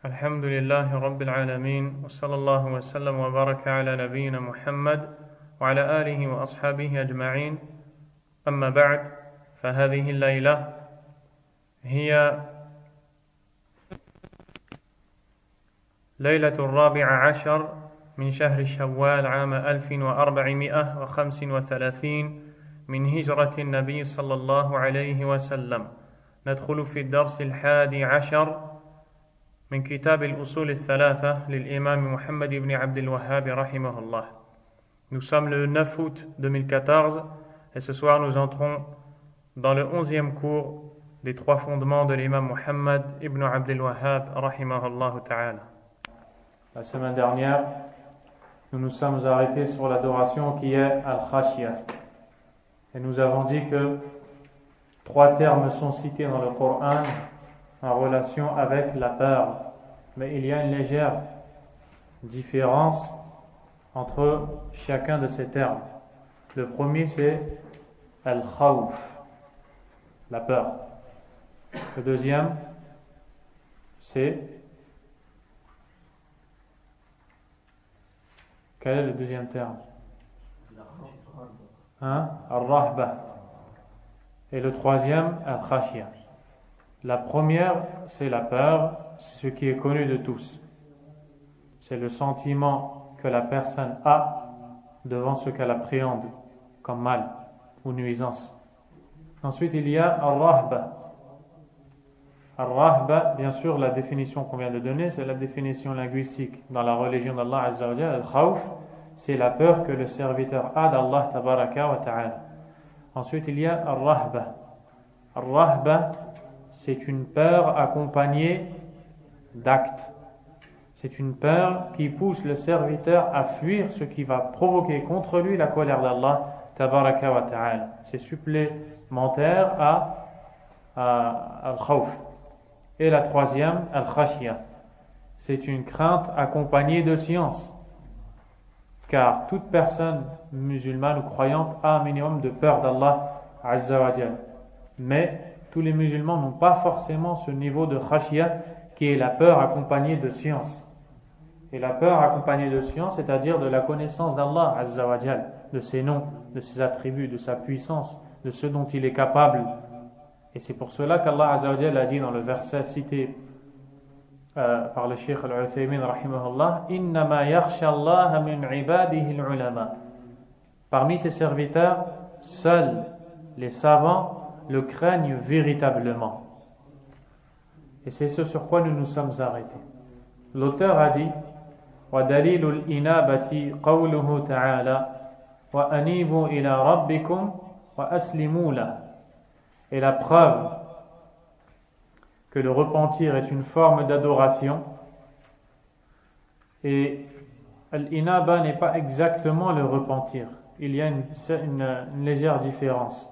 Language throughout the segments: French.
الحمد لله رب العالمين وصلى الله وسلم وبارك على نبينا محمد وعلى آله وأصحابه أجمعين أما بعد فهذه الليلة هي ليلة 14 من شهر شوال عام 1435 من هجرة النبي صلى الله عليه وسلم. ندخل في الدرس 11 من كتاب الأصول الثلاثة للإمام محمد بن عبد الوهاب رحمه الله. Nous sommes le 9 août 2014 et ce soir nous entrons dans le 11e cours des trois fondements de l'imam Muhammad ibn Abd al-Wahhab rahimahullah ta'ala. La semaine dernière, nous nous sommes arrêtés sur l'adoration qui est al-khashya. Et nous avons dit que trois termes sont cités dans le Coran en relation avec la peur. Mais il y a une légère différence entre chacun de ces termes. Le premier c'est al-khawf, la peur. Le deuxième c'est... Quel est le deuxième terme? Al-rahba. Et le troisième, al-khashya. La première, c'est la peur, ce qui est connu de tous. C'est le sentiment que la personne a devant ce qu'elle appréhende comme mal ou nuisance. Ensuite, il y a al-rahba. Al-rahba, bien sûr, la définition qu'on vient de donner, c'est la définition linguistique dans la religion d'Allah Azza wa Jalla. Al-khawf, c'est la peur que le serviteur a d'Allah Tabaraka wa Ta'ala. Ensuite, il y a al-rahba. Al-rahba, c'est une peur accompagnée d'actes. C'est une peur qui pousse le serviteur à fuir ce qui va provoquer contre lui la colère d'Allah Tabaraka wa Ta'ala. C'est supplémentaire à al-khawf. Et la troisième, al-khashya. C'est une crainte accompagnée de science. Car toute personne musulmane ou croyante a un minimum de peur d'Allah Azza wa Jalla. Mais tous les musulmans n'ont pas forcément ce niveau de khashya qui est la peur accompagnée de science. Et la peur accompagnée de science, c'est-à-dire de la connaissance d'Allah Azza wa Jalla, de ses noms, de ses attributs, de sa puissance, de ce dont il est capable. Et c'est pour cela qu'Allah Azza wa Jalla a dit dans le verset cité par le Cheikh Al-Uthaymin rahimahullah, innama yakhsha Allah min ibadihi al-ulama. Parmi ses serviteurs, seuls les savants le craignent véritablement. Et c'est ce sur quoi nous nous sommes arrêtés. L'auteur a dit wa dalilul inabati qawluhu ta'ala wa anibu ila rabbikum wa aslimu la. Et la preuve que le repentir est une forme d'adoration, et al-inaba n'est pas exactement le repentir. Il y a une légère différence.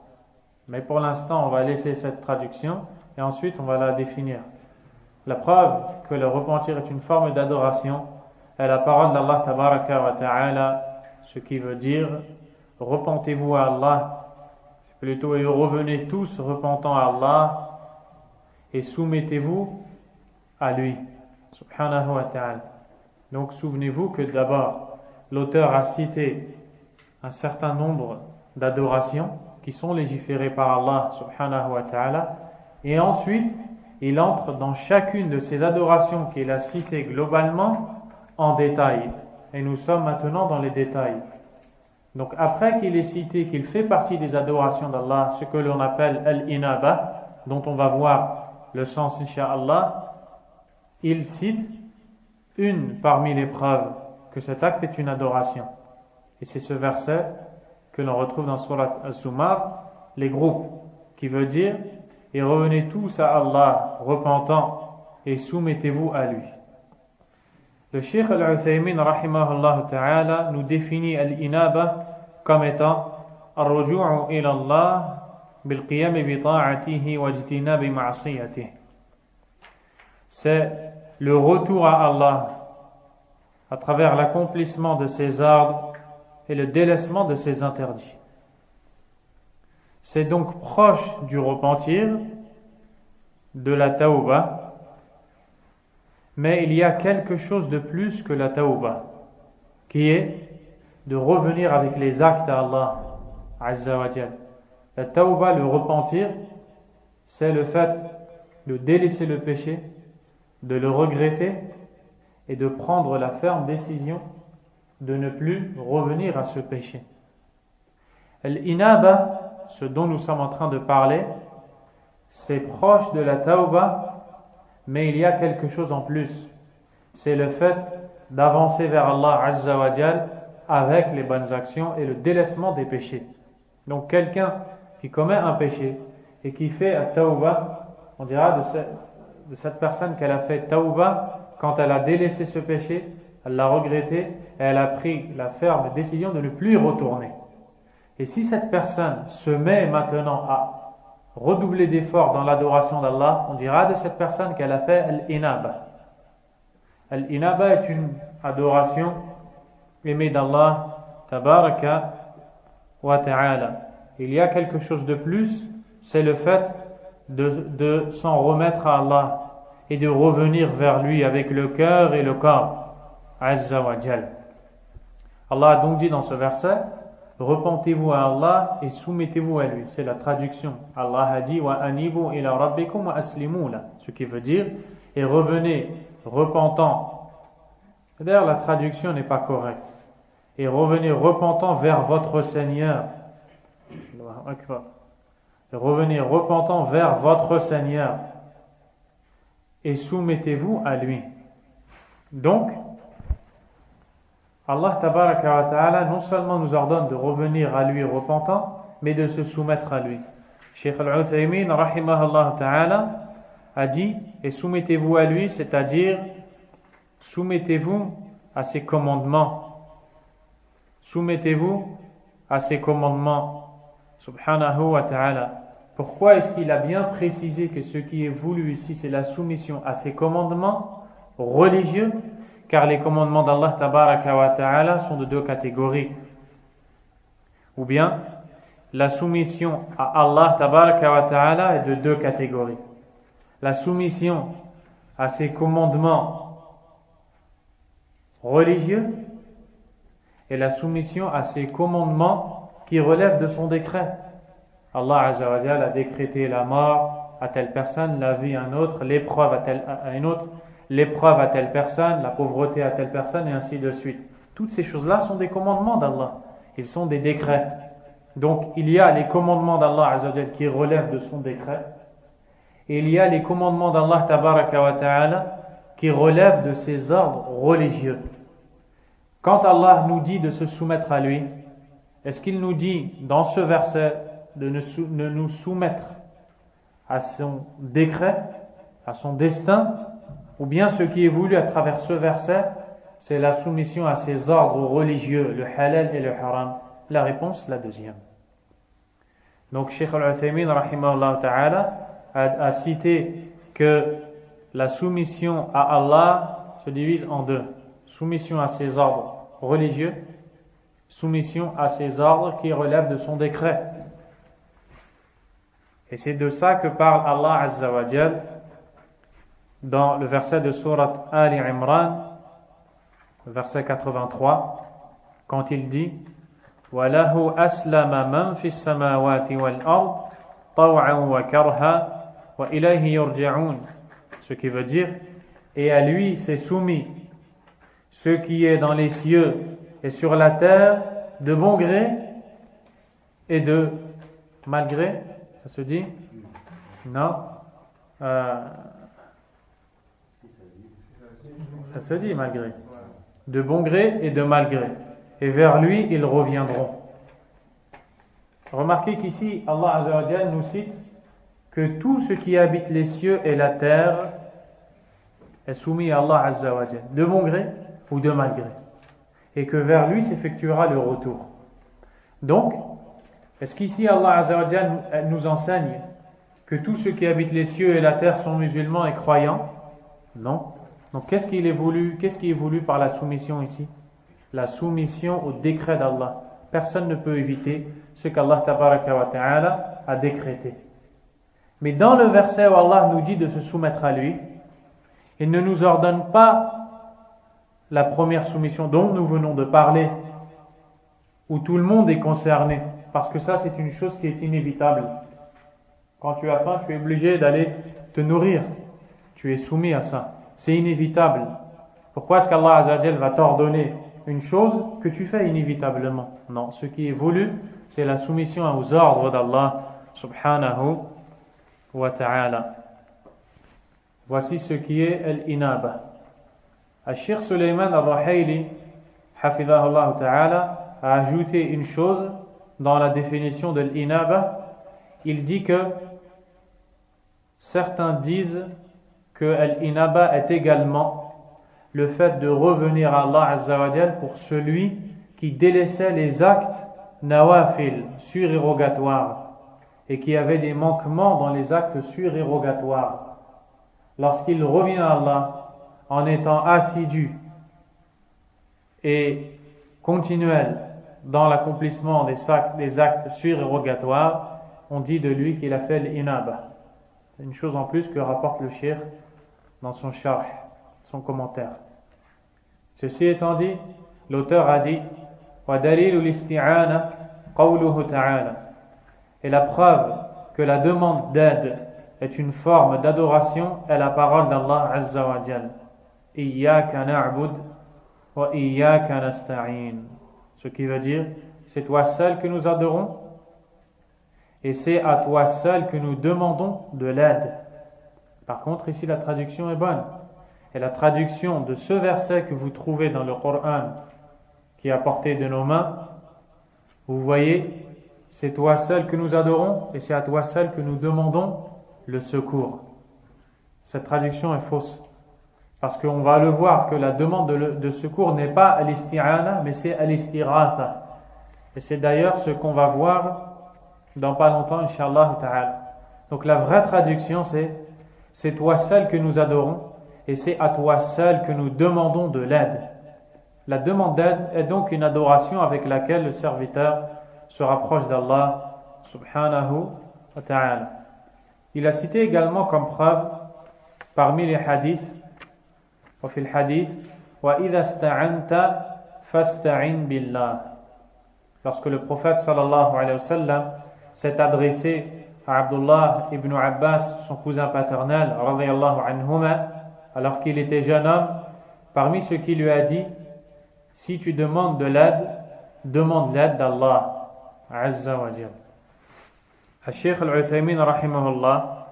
Mais pour l'instant, on va laisser cette traduction et ensuite on va la définir. La preuve que le repentir est une forme d'adoration est la parole d'Allah Tabaraka wa Ta'ala, ce qui veut dire repentez-vous à Allah, c'est plutôt et revenez tous repentant à Allah et soumettez-vous à lui, subhanahu wa ta'ala. Donc souvenez-vous que d'abord l'auteur a cité un certain nombre d'adorations qui sont légiférées par Allah subhanahu wa ta'ala, et ensuite il entre dans chacune de ces adorations qu'il a citées globalement en détail, et nous sommes maintenant dans les détails. Donc après qu'il ait cité qu'il fait partie des adorations d'Allah ce que l'on appelle al-inaba, dont on va voir le sens incha'Allah, il cite une parmi les preuves que cet acte est une adoration, et c'est ce verset que l'on retrouve dans Surat Al-Zumar, les groupes, qui veut dire et revenez tous à Allah repentant et soumettez-vous à lui. Le Cheikh Al-Uthaymin rahimahullah ta'ala nous définit al-inaba comme étant ar-ruju'u ila Allah bil-qiyam bi ta'atihi wa ijtinab ma'siyatihi. C'est le retour à Allah à travers l'accomplissement de ses ordres et le délaissement de ses interdits. C'est donc proche du repentir, de la tauba, Mais il y a quelque chose de plus que la tawbah, qui est de revenir avec les actes à Allah Azza wa Jal. La tawbah, le repentir, c'est le fait de délaisser le péché, de le regretter et de prendre la ferme décision de ne plus revenir à ce péché. L'inaba, ce dont nous sommes en train de parler, c'est proche de la tawbah, mais il y a quelque chose en plus. C'est le fait d'avancer vers Allah Azza wa Jal avec les bonnes actions et le délaissement des péchés. Donc quelqu'un qui commet un péché et qui fait un tawbah, on dira de cette personne qu'elle a fait tawbah quand elle a délaissé ce péché, elle l'a regretté et elle a pris la ferme décision de ne plus y retourner. Et si cette personne se met maintenant à redoubler d'efforts dans l'adoration d'Allah, on dira de cette personne qu'elle a fait al-inaba. Al-inaba est une adoration aimée d'Allah tabaraka wa ta'ala. Il y a quelque chose de plus, c'est le fait de s'en remettre à Allah et de revenir vers lui avec le cœur et le corps. Azza wa Jal. Allah a donc dit dans ce verset, repentez-vous à Allah et soumettez-vous à lui. C'est la traduction. Allah a dit wa anibu ila rabbikum wa aslimu la, ce qui veut dire et revenez repentant. D'ailleurs la traduction n'est pas correcte. Et revenez repentant vers votre Seigneur. Allahu Akbar. Et revenez repentant vers votre Seigneur et soumettez-vous à lui. Donc Allah tabaraka wa ta'ala non seulement nous ordonne de revenir à lui repentant, mais de se soumettre à lui. Cheikh Al-Uthaymin rahimahullah ta'ala a dit, et soumettez-vous à lui, c'est-à-dire soumettez-vous à ses commandements. Soumettez-vous à ses commandements. Subhanahu wa ta'ala. Pourquoi est-ce qu'il a bien précisé que ce qui est voulu ici, c'est la soumission à ses commandements religieux? Car les commandements d'Allah tabaraka wa ta'ala sont de deux catégories. Ou bien, la soumission à Allah tabaraka wa ta'ala est de deux catégories. La soumission à ses commandements religieux et la soumission à ses commandements qui relèvent de son décret. Allah Azza wa Jalla a décrété la mort à telle personne, la vie à un autre, l'épreuve à une autre, l'épreuve à telle personne, la pauvreté à telle personne, et ainsi de suite. Toutes ces choses-là sont des commandements d'Allah. Ils sont des décrets. Donc, il y a les commandements d'Allah Azza wa Jalla qui relèvent de son décret, et il y a les commandements d'Allah Tabaraka wa Ta'ala qui relèvent de ses ordres religieux. Quand Allah nous dit de se soumettre à lui, est-ce qu'il nous dit dans ce verset de ne nous soumettre à son décret, à son destin, ou bien ce qui est voulu à travers ce verset, c'est la soumission à ses ordres religieux, le halal et le haram? La réponse, la deuxième. Donc, Cheikh Al-Uthaymin, rahimahullah ta'ala, a cité que la soumission à Allah se divise en deux. Soumission à ses ordres religieux, soumission à ses ordres qui relèvent de son décret. Et c'est de ça que parle Allah Azza wa Jal dans le verset de Surat Ali Imran, le verset 83, quand il dit وَلَهُ أَسْلَمَ مَنْ فِي السَّمَاوَاتِ وَالْأَرْضِ طَوْعًا وَكَرْهًا وَإِلَيْهِ يُرْجَعُونَ. Ce qui veut dire, et à lui s'est soumis ce qui est dans les cieux et sur la terre, de bon gré et de malgré. Ça se dit? Non. Ça se dit malgré. De bon gré et de malgré. Et vers lui, ils reviendront. Remarquez qu'ici, Allah Azza wa Jalla nous cite que tout ce qui habite les cieux et la terre est soumis à Allah Azza wa Jalla, de bon gré ou de malgré. Et que vers lui s'effectuera le retour. Donc, est-ce qu'ici Allah Azza wa Jalla nous enseigne que tous ceux qui habitent les cieux et la terre sont musulmans et croyants? Non. Donc qu'est-ce qui est voulu par la soumission ici? La soumission au décret d'Allah. Personne ne peut éviter ce qu'Allah Tabaraka wa Ta'ala a décrété. Mais dans le verset où Allah nous dit de se soumettre à lui, Il ne nous ordonne pas la première soumission dont nous venons de parler, où tout le monde est concerné, parce que ça c'est une chose qui est inévitable. Quand tu as faim, tu es obligé d'aller te nourrir, tu es soumis à ça, c'est inévitable. Pourquoi est-ce qu'Allah Azza wa Jal va t'ordonner une chose que tu fais inévitablement? Non, ce qui est voulu, c'est la soumission aux ordres d'Allah subhanahu wa ta'ala. Voici ce qui est al-inaba. Al-Sheikh Sulayman al-Ruhayli, hafidhahullah ta'ala, a ajouté une chose dans la définition de l'inaba. Il dit que certains disent que l'inaba est également le fait de revenir à Allah Azza wa Jal pour celui qui délaissait les actes nawafil, surérogatoires, et qui avait des manquements dans les actes surérogatoires. Lorsqu'il revient à Allah en étant assidu et continuel dans l'accomplissement des actes surérogatoires, on dit de lui qu'il a fait l'inaba. C'est une chose en plus que rapporte le Cheikh dans son sharh, son commentaire. Ceci étant dit, l'auteur a dit وَدَلِيلُ الْإِسْتِعَانَةِ قَوْلُهُ تَعَالَى. Et la preuve que la demande d'aide est une forme d'adoration est la parole d'Allah Azza wa Jal. Iyyaka na'bud wa iyyaka nasta'in. Ce qui veut dire, c'est toi seul que nous adorons et c'est à toi seul que nous demandons de l'aide. Par contre, ici la traduction est bonne. Et la traduction de ce verset que vous trouvez dans le Coran qui est à portée de nos mains, vous voyez, c'est toi seul que nous adorons et c'est à toi seul que nous demandons le secours. Cette traduction est fausse. Parce qu'on va le voir que la demande de secours n'est pas al-isti'ana, mais c'est al-istiratha. Et c'est d'ailleurs ce qu'on va voir dans pas longtemps, Inch'Allah ta'ala. Donc la vraie traduction c'est toi seul que nous adorons et c'est à toi seul que nous demandons de l'aide. La demande d'aide est donc une adoration avec laquelle le serviteur se rapproche d'Allah subhanahu wa ta'ala. Il a cité également comme preuve parmi les hadiths وفي الحديث وإذا استعنت فاستعن بالله. Lorsque le prophète sallallahu alayhi wa sallam s'est adressé à Abdullah ibn Abbas, son cousin paternel, radiyallahu anhuma, alors qu'il était jeune homme, parmi ce qu'il lui a dit, si tu demandes de l'aide, demande l'aide d'Allah Azza wa Jal. Al-Sheikh Al-Uthaymin rahimahullah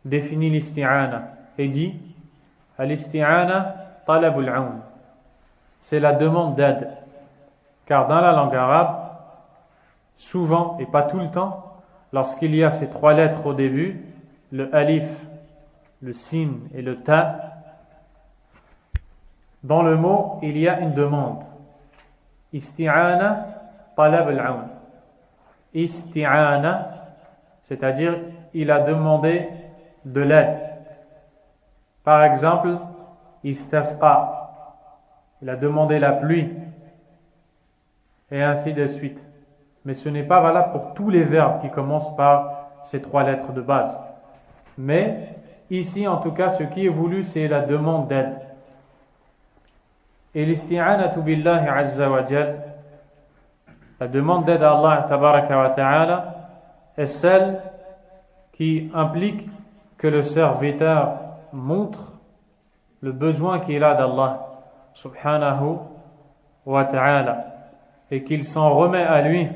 définit l'isti'ana et dit al-isti'ana talabul aun, c'est la demande d'aide, car dans la langue arabe, souvent et pas tout le temps, lorsqu'il y a ces trois lettres au début, le alif, le sin et le ta, dans le mot il y a une demande. Isti'ana talab al-aun. Isti'ana, c'est-à-dire il a demandé de l'aide. Par exemple, istasqa, il a demandé la pluie, et ainsi de suite. Mais ce n'est pas valable pour tous les verbes qui commencent par ces trois lettres de base. Mais ici, en tout cas, ce qui est voulu, c'est la demande d'aide. Et l'isti'anatu billahi azza wa jal, la demande d'aide à Allah tabaraka wa ta'ala, est celle qui implique que le serviteur montre le besoin qu'il a d'Allah subhanahu wa ta'ala et qu'il s'en remet à lui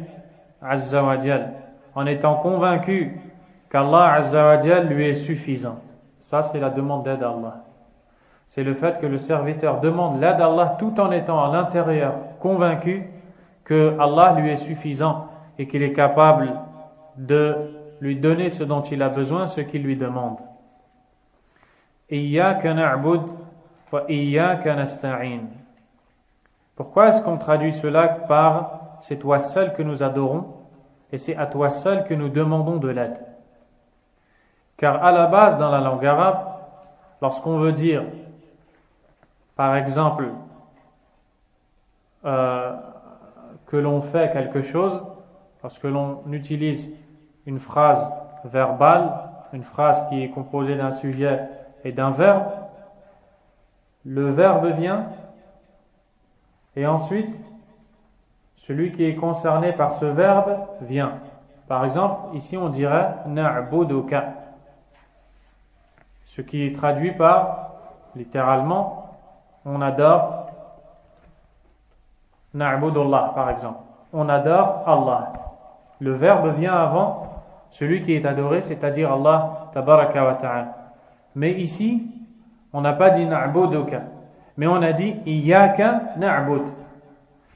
azza wa jal en étant convaincu qu'Allah azza wa jal lui est suffisant. Ça, c'est la demande d'aide à Allah. C'est le fait que le serviteur demande l'aide à Allah tout en étant à l'intérieur convaincu que Allah lui est suffisant et qu'il est capable de lui donner ce dont il a besoin, ce qu'il lui demande. Iyyaka na'bud wa iyyaka nasta'in. Pourquoi est-ce qu'on traduit cela par c'est toi seul que nous adorons et c'est à toi seul que nous demandons de l'aide? Car à la base, dans la langue arabe, lorsqu'on veut dire, par exemple, que l'on fait quelque chose, lorsque l'on utilise une phrase verbale, une phrase qui est composée d'un sujet et d'un verbe, le verbe vient et ensuite celui qui est concerné par ce verbe vient. Par exemple, ici on dirait na'buduka, ce qui est traduit par, littéralement, on adore na'budullah par exemple. On adore Allah. Le verbe vient avant celui qui est adoré, c'est-à-dire Allah tabaraka wa ta'ala. Mais ici, on n'a pas dit na'buduka, mais on a dit iyyaka na'bud.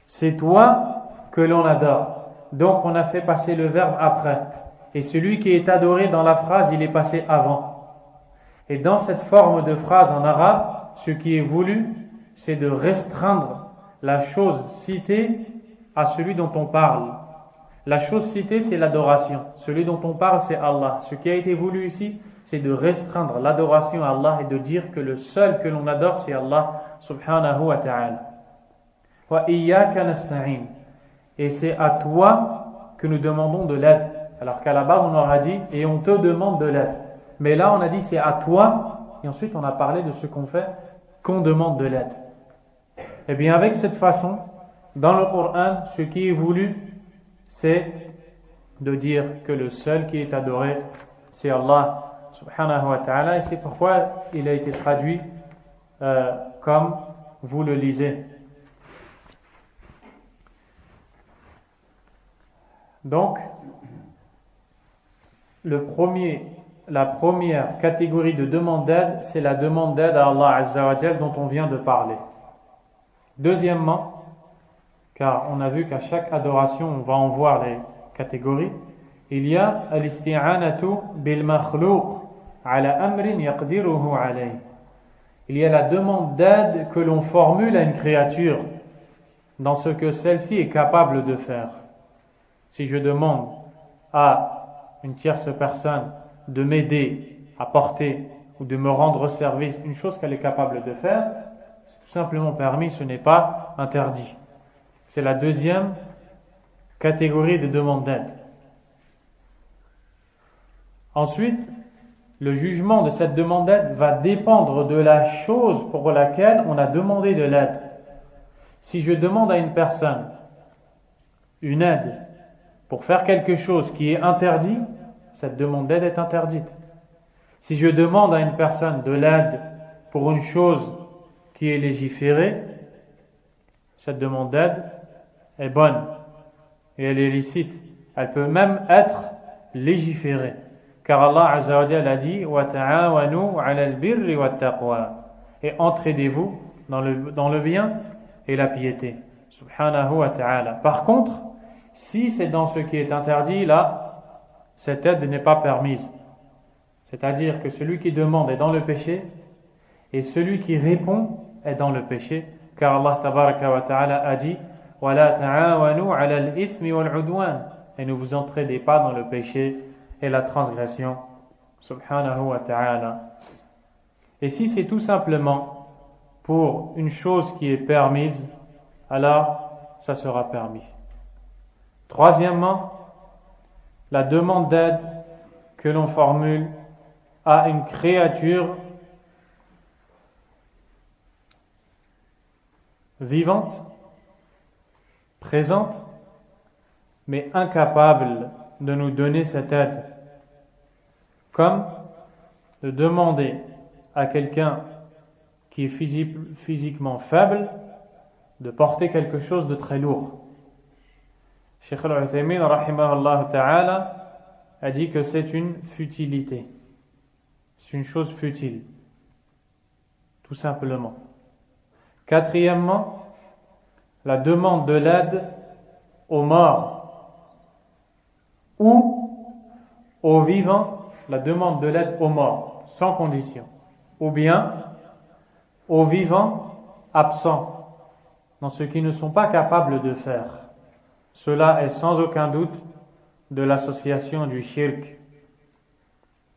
C'est toi que l'on adore. Donc on a fait passer le verbe après. Et celui qui est adoré dans la phrase, il est passé avant. Et dans cette forme de phrase en arabe, ce qui est voulu, c'est de restreindre la chose citée à celui dont on parle. La chose citée, c'est l'adoration. Celui dont on parle, c'est Allah. Ce qui a été voulu ici, c'est de restreindre l'adoration à Allah et de dire que le seul que l'on adore, c'est Allah subhanahu wa ta'ala. Wa iyyaka nasta'in. Et c'est à toi que nous demandons de l'aide. Alors qu'à la base, on aura dit et on te demande de l'aide. Mais là, on a dit c'est à toi. Et ensuite, on a parlé de ce qu'on fait, qu'on demande de l'aide. Eh bien, avec cette façon, dans le Coran, ce qui est voulu, c'est de dire que le seul qui est adoré, c'est Allah subhanahu wa ta'ala. Et c'est pourquoi il a été traduit comme vous le lisez. Donc, la première catégorie de demande d'aide, c'est la demande d'aide à Allah Azza wa Jal dont on vient de parler. Deuxièmement, car on a vu qu'à chaque adoration, on va en voir les catégories, il y a al-isti'anatu bil makhluq ala amrin yaqdiruhu alayh. Il y a la demande d'aide que l'on formule à une créature dans ce que celle-ci est capable de faire. Si je demande à une tierce personne de m'aider à porter ou de me rendre service, une chose qu'elle est capable de faire, c'est tout simplement permis, ce n'est pas interdit. C'est la deuxième catégorie de demande d'aide. Ensuite, le jugement de cette demande d'aide va dépendre de la chose pour laquelle on a demandé de l'aide. Si je demande à une personne une aide pour faire quelque chose qui est interdit, cette demande d'aide est interdite. Si je demande à une personne de l'aide pour une chose qui est légiférée, cette demande d'aide est bonne et elle est licite. Elle peut même être légiférée. Car Allah Azza wa Jalla a dit wa ta'awanu 'ala al-birri wat-taqwa, et entraidez-vous dans le bien et la piété. Subhanahu wa ta'ala. Par contre, si c'est dans ce qui est interdit, là, cette aide n'est pas permise. C'est-à-dire que celui qui demande est dans le péché et celui qui répond est dans le péché. Car Allah tabaraka wa ta'ala a dit wa la ta'awanu 'ala al-ithmi wal-'udwan, et ne vous entraidez pas dans le péché et la transgression. Subhanahu wa ta'ala. Et si c'est tout simplement pour une chose qui est permise, alors ça sera permis. Troisièmement, la demande d'aide que l'on formule à une créature vivante, présente, mais incapable de nous donner cette aide. Comme de demander à quelqu'un qui est physiquement faible de porter quelque chose de très lourd. Cheikh Al-Uthaymin rahimahullah ta'ala a dit que c'est une futilité. C'est une chose futile. Tout simplement. Quatrièmement, la demande de l'aide aux morts ou aux vivants, la demande de l'aide aux morts, sans condition, ou bien aux vivants absents, dans ce qu'ils ne sont pas capables de faire. Cela est sans aucun doute de l'association du shirk,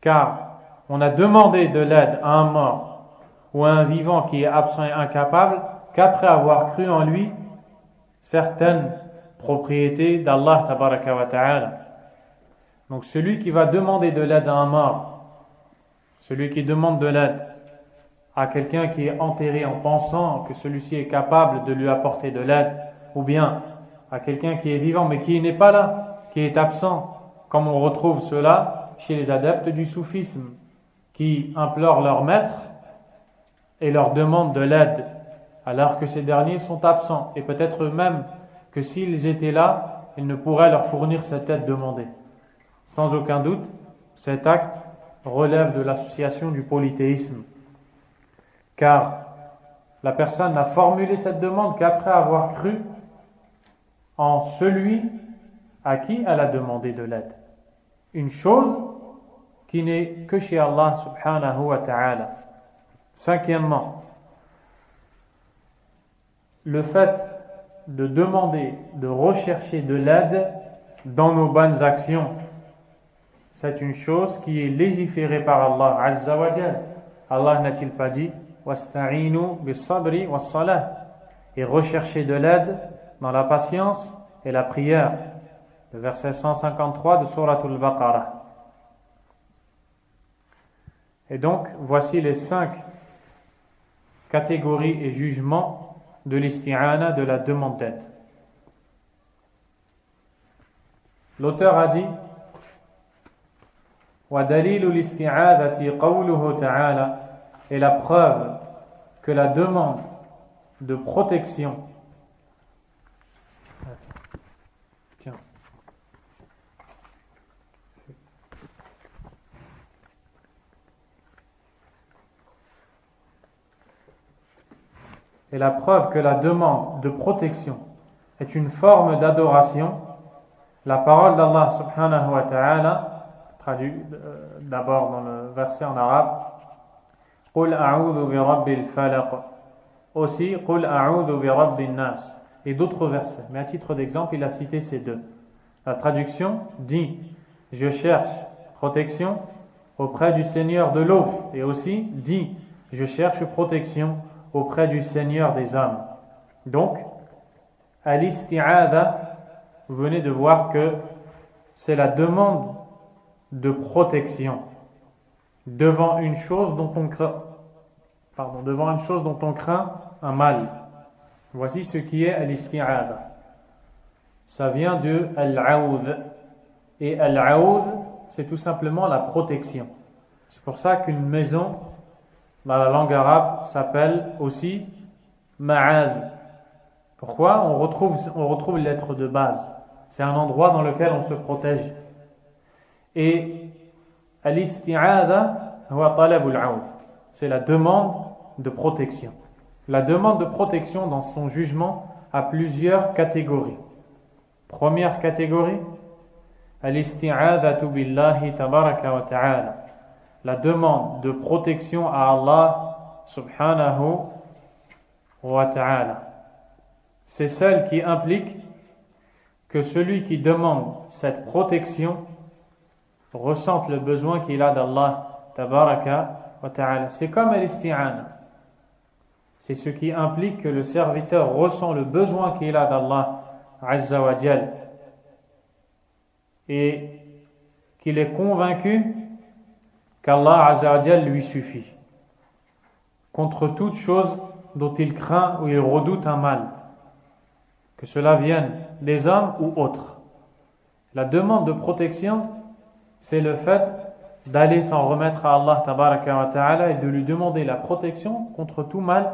car on a demandé de l'aide à un mort ou à un vivant qui est absent et incapable qu'après avoir cru en lui certaines propriétés d'Allah tabaraka wa ta'ala. Donc celui qui va demander de l'aide à un mort, celui qui demande de l'aide à quelqu'un qui est enterré en pensant que celui-ci est capable de lui apporter de l'aide, ou bien à quelqu'un qui est vivant mais qui n'est pas là, qui est absent, comme on retrouve cela chez les adeptes du soufisme, qui implorent leur maître et leur demandent de l'aide, alors que ces derniers sont absents, et peut-être même que s'ils étaient là, ils ne pourraient leur fournir cette aide demandée. Sans aucun doute, cet acte relève de l'association du polythéisme, car la personne n'a formulé cette demande qu'après avoir cru en celui à qui elle a demandé de l'aide. Une chose qui n'est que chez Allah subhanahu wa ta'ala. Cinquièmement, le fait de demander, de rechercher de l'aide dans nos bonnes actions, c'est une chose qui est légiférée par Allah Azza wa Jal. Allah n'a-t-il pas dit wasta'inu bis-sabri was-salah, et rechercher de l'aide dans la patience et la prière, le verset 153 de Sourate Al-Baqarah. Et donc, voici les 5 catégories et jugements de l'isti'ana, de la demande d'aide. L'auteur a dit وَدَلِيلُ الْإِسْتِعَاذَةِ قَوْلُهُ تَعَالَى, et la preuve que la demande de protection, et la preuve que la demande de protection est une forme d'adoration, la parole d'Allah subhanahu wa ta'ala, traduit d'abord dans le verset en arabe, قُلْ أَعُوذُ بِرَبِّ الْفَلَقِ, aussi قُلْ أَعُوذُ بِرَبِّ النَّاسِ, et d'autres versets. Mais à titre d'exemple, il a cité ces deux. La traduction dit je cherche protection auprès du Seigneur de l'aube, et aussi dit je cherche protection auprès du Seigneur des âmes. Donc, al-isti'adha, vous venez de voir que c'est la demande de protection devant une chose dont on craint, un mal. Voici ce qui est al-isti'adha. Ça vient de al-aoudh. Et al-aoudh, c'est tout simplement la protection. C'est pour ça qu'une maison, dans la langue arabe, s'appelle aussi ma'ad. Pourquoi? On retrouve les lettres de base. C'est un endroit dans lequel on se protège. Et al-isti'adha huwa talabul aoudh, c'est la demande de protection. La demande de protection dans son jugement a plusieurs catégories. Première catégorie, al-isti'adhatu billahi tabaraka wa ta'ala, la demande de protection à Allah subhanahu wa ta'ala. C'est celle qui implique que celui qui demande cette protection ressente le besoin qu'il a d'Allah tabaraka wa ta'ala. C'est comme al-isti'ana. C'est ce qui implique que le serviteur ressent le besoin qu'il a d'Allah azza wa jal et qu'il est convaincu qu'Allah azza wa jal lui suffit contre toute chose dont il craint ou il redoute un mal, que cela vienne des hommes ou autres. La demande de protection, c'est le fait d'aller s'en remettre à Allah tabaraka wa ta'ala et de lui demander la protection contre tout mal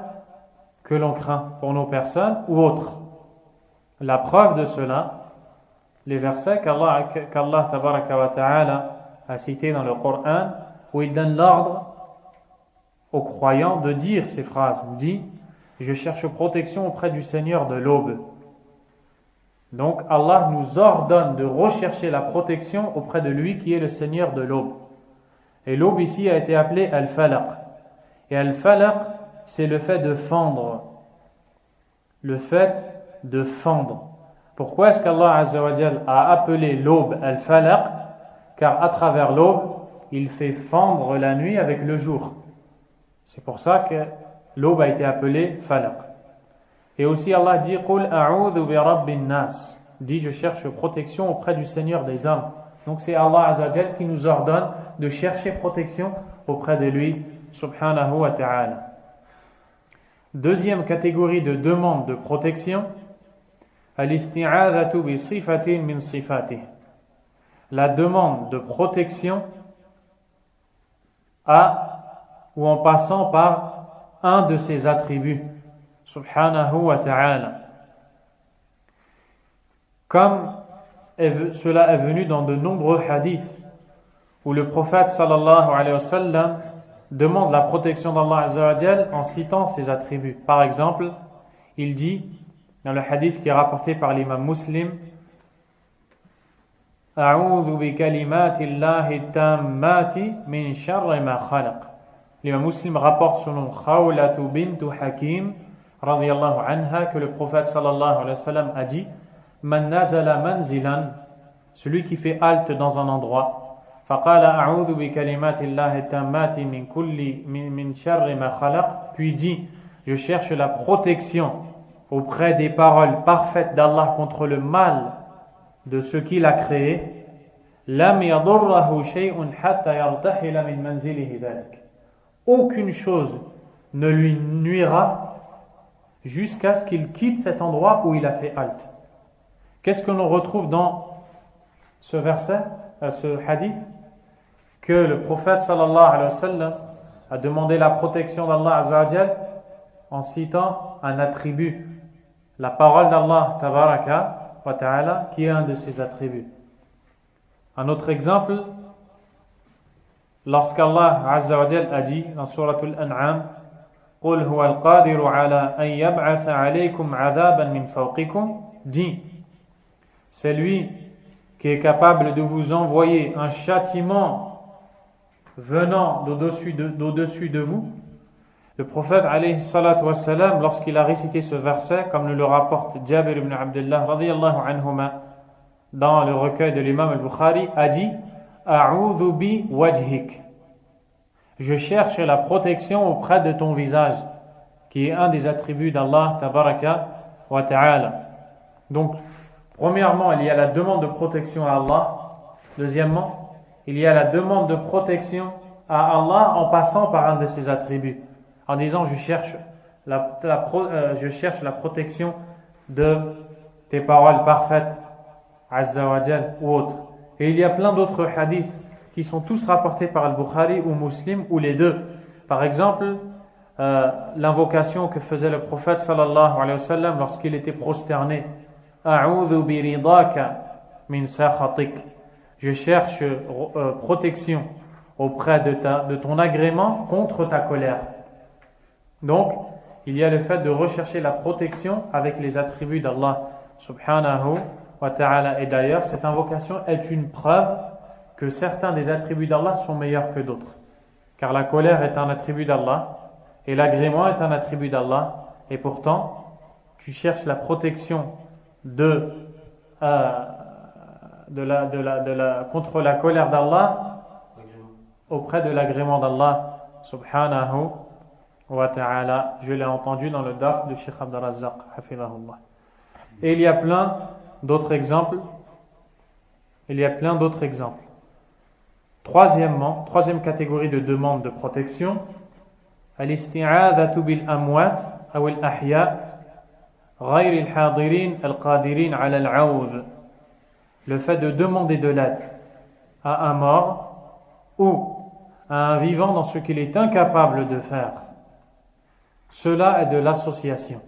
que l'on craint pour nos personnes ou autres. La preuve de cela, les versets qu'Allah tabaraka wa ta'ala a cités dans le Coran, où il donne l'ordre aux croyants de dire ces phrases. Il dit, je cherche protection auprès du Seigneur de l'aube. Donc Allah nous ordonne de rechercher la protection auprès de lui qui est le Seigneur de l'aube. Et l'aube ici a été appelée al-falaq. Et al-falaq, c'est le fait de fendre. Le fait de fendre. Pourquoi est-ce qu'Allah Azza wa Jal a appelé l'aube al-falaq? Car à travers l'aube, il fait fendre la nuit avec le jour. C'est pour ça que l'aube a été appelée falaq. Et aussi Allah dit Qul a'udhu bi rabbin nas, dit je cherche protection auprès du Seigneur des hommes. Donc c'est Allah Azza wa Jal qui nous ordonne de chercher protection auprès de lui subhanahu wa ta'ala. Deuxième catégorie de demande de protection, al-isti'adhatu bi sifatin min sifatih. La demande de protection ou en passant par un de ses attributs, subhanahu wa ta'ala. Comme cela est venu dans de nombreux hadiths où le prophète sallallahu alayhi wa sallam demande la protection d'Allah azza wa jal en citant ses attributs. Par exemple, il dit dans le hadith qui est rapporté par l'imam Muslim, A'udhu bi kalimati Allahi tammati min sharri ma khalaq. L'imam Muslim rapporte selon Khawlatu bintu Hakim radiyallahu anha que le prophète sallallahu alayhi wa sallam a dit, Man nazala manzilan, celui qui fait halte dans un endroit, faqala a'udhu bi kalimati Allahi tammati min sharri ma khalaq, puis dit, je cherche la protection auprès des paroles parfaites d'Allah contre le mal de ce qu'il a créé, lam yadurrahu shay'un hatta yartahila min manzilihi dhalik. Aucune chose ne lui nuira jusqu'à ce qu'il quitte cet endroit où il a fait halte. Qu'est-ce que l'on retrouve dans ce verset, ce hadith? Que le prophète sallallahu alayhi wa sallam a demandé la protection d'Allah azza wa jal en citant un attribut, la parole d'Allah tabaraka wa ta'ala, qui est un de ses attributs. Un autre exemple, lorsqu'Allah azza wa jal a dit dans suratul An'am, قُلْ هُوَ الْقَادِرُ عَلَىٰ أَنْ يَبْعَثَ عَلَيْكُمْ عَذَابًا مِنْ فَوْقِكُمْ, dit, c'est lui qui est capable de vous envoyer un châtiment venant d'au-dessus de vous. Le prophète alayhi salatu wassalam, lorsqu'il a récité ce verset, comme le rapporte Jabir ibn Abdullah radiyallahu anhuma dans le recueil de l'imam al-Bukhari, a dit A'udhu bi wajhik, je cherche la protection auprès de ton visage, qui est un des attributs d'Allah tabaraka wa ta'ala. Donc premièrement, il y a la demande de protection à Allah. Deuxièmement, il y a la demande de protection à Allah en passant par un de ses attributs, en disant je cherche la protection de tes paroles parfaites, Azza wa Jal, ou autres. Et il y a plein d'autres hadiths qui sont tous rapportés par Al-Bukhari ou Muslim, ou les deux. Par exemple, l'invocation que faisait le prophète sallallahu alayhi wa sallam lorsqu'il était prosterné. A'udhu bi ridaka min sakhatik. Je cherche protection auprès de ton agrément contre ta colère. Donc, il y a le fait de rechercher la protection avec les attributs d'Allah subhanahu wa ta'ala. Et d'ailleurs, cette invocation est une preuve que certains des attributs d'Allah sont meilleurs que d'autres. Car la colère est un attribut d'Allah et l'agrément est un attribut d'Allah. Et pourtant, tu cherches la protection contre la colère d'Allah auprès de l'agrément d'Allah subhanahu wa ta'ala. Je l'ai entendu dans le dars de Cheikh Abd al-Razzaq hafidhahullah. Et il y a plein d'autres exemples. Troisième catégorie de demande de protection, al-isti'adhatu bil amwat aw al-ahya ghayr al-hadirin al-qadirin ala al-'awd. Le fait de demander de l'aide à un mort ou à un vivant dans ce qu'il est incapable de faire. Cela est de l'association.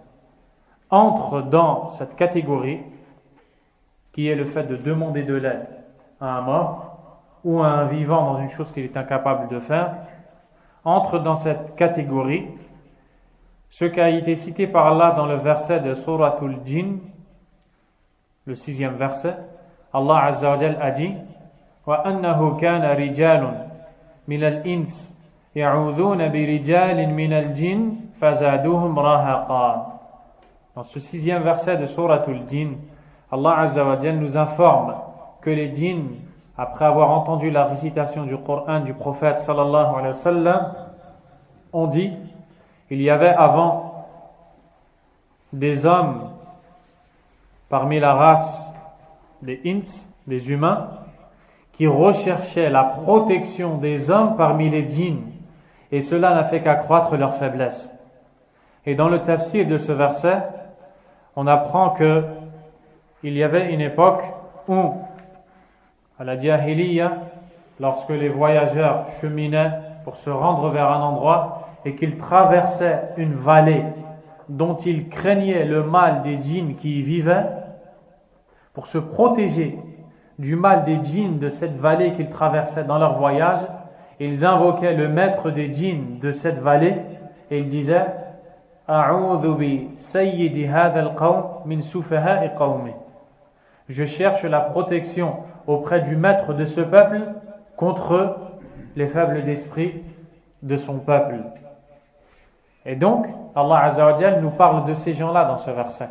Entre dans cette catégorie qui est le fait de demander de l'aide à un mort ou à un vivant dans une chose qu'il est incapable de faire, entre dans cette catégorie ce qui a été cité par Allah dans le verset de Suratul Jinn, le 6e verset. Allah Azza wa Jal a dit wa annahu kana rijalun min al-ins ya'udhuna bi rijalin min al-jinn fazaduhum rahaqa. Dans ce 6e verset de Suratul Jinn, Allah Azza wa Jal nous informe que les djinns, après avoir entendu la récitation du Coran du prophète sallallahu alayhi wa sallam, ont dit, il y avait avant des hommes parmi la race des ins, des humains, qui recherchaient la protection des hommes parmi les djinns, et cela n'a fait qu'accroître leur faiblesse. Et dans le tafsir de ce verset, on apprend que il y avait une époque où, à la Jahiliya, lorsque les voyageurs cheminaient pour se rendre vers un endroit et qu'ils traversaient une vallée dont ils craignaient le mal des djinns qui y vivaient, pour se protéger du mal des djinns de cette vallée qu'ils traversaient dans leur voyage, ils invoquaient le maître des djinns de cette vallée et ils disaient A'udhu bi sayyidi hadha al-qawm min sufaha'i qawmi. Je cherche la protection auprès du maître de ce peuple contre les faibles d'esprit de son peuple. Et donc, Allah Azza wa Jal nous parle de ces gens-là dans ce verset.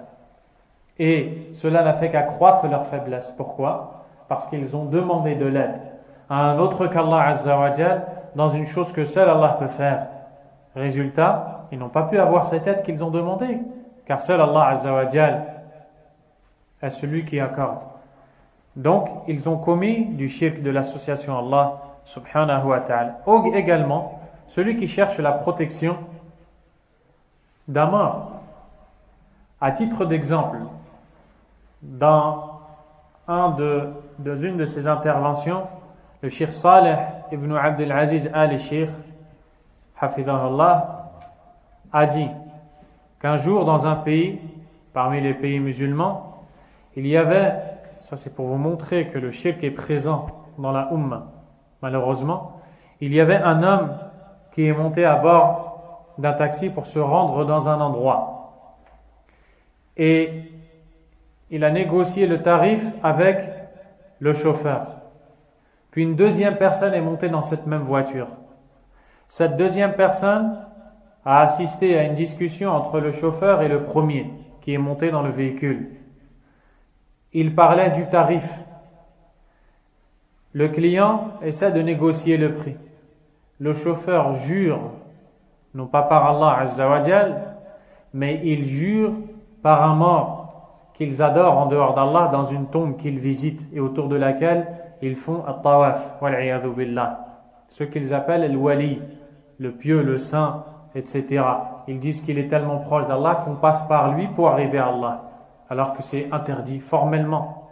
Et cela n'a fait qu'accroître leur faiblesse. Pourquoi? Parce qu'ils ont demandé de l'aide à un autre qu'Allah Azza wa Jal dans une chose que seul Allah peut faire. Résultat, ils n'ont pas pu avoir cette aide qu'ils ont demandée, car seul Allah Azza wa Jal est celui qui accorde. Donc, ils ont commis du shirk de l'association Allah subhanahu wa ta'ala. Ou également, celui qui cherche la protection d'un mort. À titre d'exemple, dans une de ses interventions, le Cheikh Saleh ibn Abdul Aziz al-Sheikh, hafidhahullah, a dit qu'un jour dans un pays, parmi les pays musulmans, il y avait, ça c'est pour vous montrer que le shirk est présent dans la Ummah, malheureusement, il y avait un homme qui est monté à bord d'un taxi pour se rendre dans un endroit. Et il a négocié le tarif avec le chauffeur. Puis une deuxième personne est montée dans cette même voiture. Cette deuxième personne a assisté à une discussion entre le chauffeur et le premier qui est monté dans le véhicule. Il parlait du tarif. Le client essaie de négocier le prix. Le chauffeur jure, non pas par Allah Azza wa Jal, mais il jure par un mort qu'ils adorent en dehors d'Allah dans une tombe qu'ils visitent et autour de laquelle ils font at-tawaf, wal-'iyadhu billah. Ce qu'ils appellent le wali, le pieux, le saint, etc. Ils disent qu'il est tellement proche d'Allah qu'on passe par lui pour arriver à Allah, alors que c'est interdit formellement.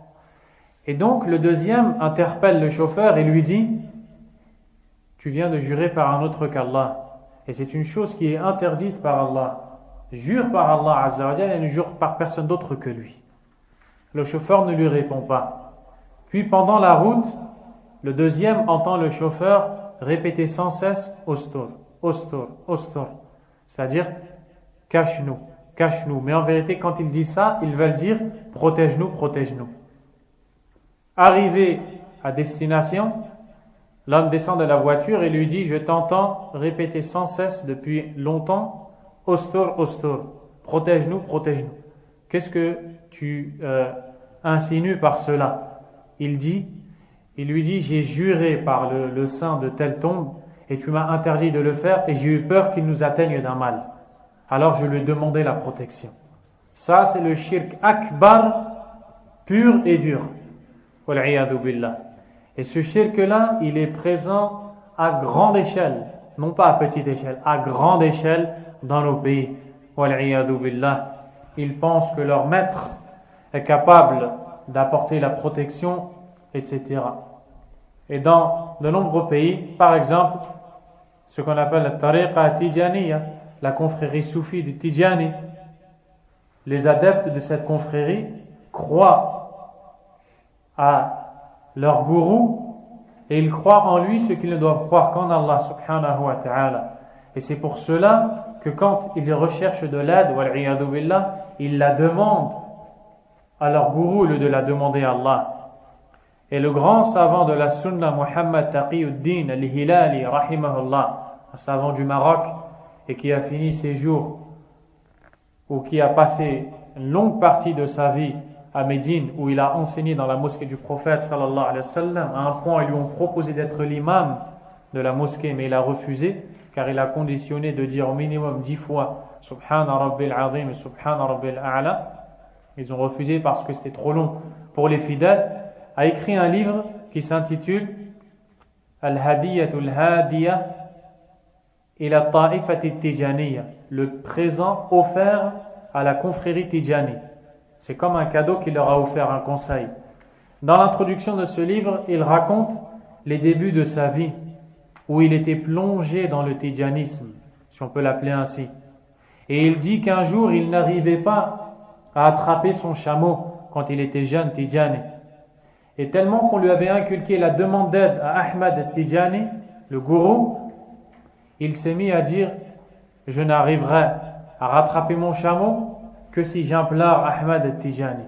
Et donc le deuxième interpelle le chauffeur et lui dit tu viens de jurer par un autre qu'Allah. Et c'est une chose qui est interdite par Allah. Jure par Allah Azza wa Jalla et ne jure par personne d'autre que lui. Le chauffeur ne lui répond pas. Puis pendant la route, le deuxième entend le chauffeur répéter sans cesse Ostor, Ostor, Ostor. C'est-à-dire cache-nous, cache-nous. Mais en vérité, quand ils disent ça, ils veulent dire protège-nous, protège-nous. Arrivé à destination, l'homme descend de la voiture et lui dit je t'entends répéter sans cesse depuis longtemps Ostor, Ostor, protège-nous, protège-nous. Qu'est-ce que tu insinues par cela? Il lui dit j'ai juré par le saint de telle tombe et tu m'as interdit de le faire et j'ai eu peur qu'il nous atteigne d'un mal. Alors je lui ai demandé la protection. Ça c'est le shirk akbar pur et dur. Wal-'iyadhu billah. Et ce shirk-là, il est présent à grande échelle, non pas à petite échelle, à grande échelle dans nos pays. Wal-'iyadhu billah. Ils pensent que leur maître est capable d'apporter la protection, etc. Et dans de nombreux pays, par exemple, ce qu'on appelle la tariqa tijaniya, la confrérie soufie du Tijani, les adeptes de cette confrérie croient à leur gourou et ils croient en lui ce qu'ils ne doivent croire qu'en Allah subhanahu wa ta'ala. Et c'est pour cela que quand ils recherchent de l'aide, wal-'iyadhu billah, ils la demandent à leur gourou au lieu de la demander à Allah. Et le grand savant de la sunna, Muhammad Taqiyuddin al-Hilali, rahimahullah, un savant du Maroc, et qui a fini ses jours, ou qui a passé une longue partie de sa vie à Médine, où il a enseigné dans la mosquée du prophète sallallahu alayhi wa sallam, à un point ils lui ont proposé d'être l'imam de la mosquée, mais il a refusé, car il a conditionné de dire au minimum 10 fois Subhana Rabbil Azim et Subhana Rabbil A'la. Ils ont refusé parce que c'était trop long pour les fidèles. A écrit un livre qui s'intitule Al-Hadiyatul Hadiyah ila Ta'ifati Tijaniya, le présent offert à la confrérie Tidjani. C'est comme un cadeau qu'il leur a offert, un conseil. Dans l'introduction de ce livre, il raconte les débuts de sa vie, où il était plongé dans le tidjanisme, si on peut l'appeler ainsi. Et il dit qu'un jour, il n'arrivait pas à attraper son chameau quand il était jeune Tidjani. Et tellement qu'on lui avait inculqué la demande d'aide à Ahmad Tidjani, le gourou, il s'est mis à dire « Je n'arriverai à rattraper mon chameau que si j'implore Ahmad Tidjani ».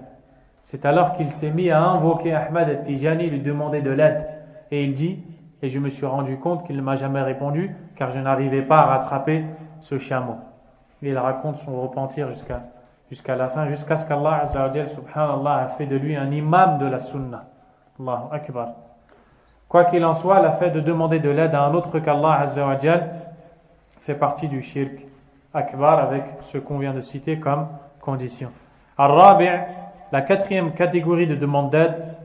C'est alors qu'il s'est mis à invoquer Ahmad Tidjani, lui demander de l'aide. Et il dit « Et je me suis rendu compte qu'il ne m'a jamais répondu, car je n'arrivais pas à rattraper ce chameau. » Et il raconte son repentir jusqu'à la fin, jusqu'à ce qu'Allah Azza wa Jal, subhanallah, a fait de lui un imam de la sunna. Allahu Akbar. Quoi qu'il en soit, le fait de demander de l'aide à un autre qu'Allah Azza wa Jal fait partie du shirk akbar, avec ce qu'on vient de citer comme condition. Ar-Rabi', la quatrième catégorie de demande d'aide,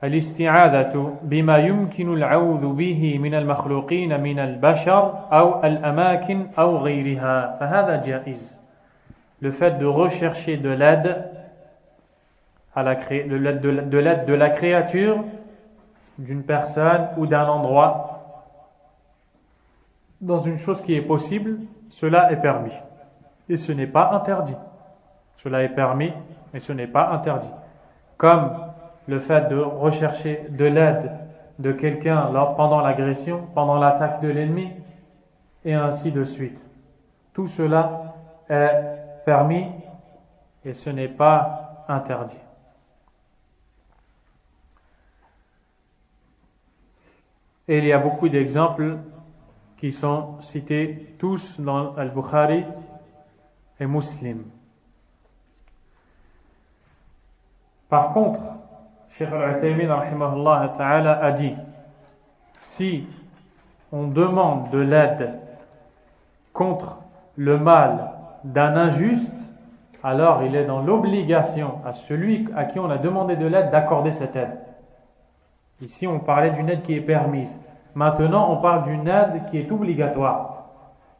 الاستعاذة بما يمكن العوذ به من المخلوقين من البشر أو الأماكن أو غيرها فهذا جائز. Le fait de rechercher de l'aide de la créature, d'une personne ou d'un endroit dans une chose qui est possible, cela est permis et ce n'est pas interdit. Cela est permis et ce n'est pas interdit. Comme le fait de rechercher de l'aide de quelqu'un pendant l'agression, pendant l'attaque de l'ennemi, et ainsi de suite. Tout cela est permis et ce n'est pas interdit. Et il y a beaucoup d'exemples qui sont cités tous dans Al-Bukhari et Muslim. Par contre, Cheikh Al-Uthaymin rahimahullah ta'ala a dit, si on demande de l'aide contre le mal d'un injuste, alors il est dans l'obligation à celui à qui on a demandé de l'aide d'accorder cette aide. Ici on parlait d'une aide qui est permise. Maintenant on parle d'une aide qui est obligatoire.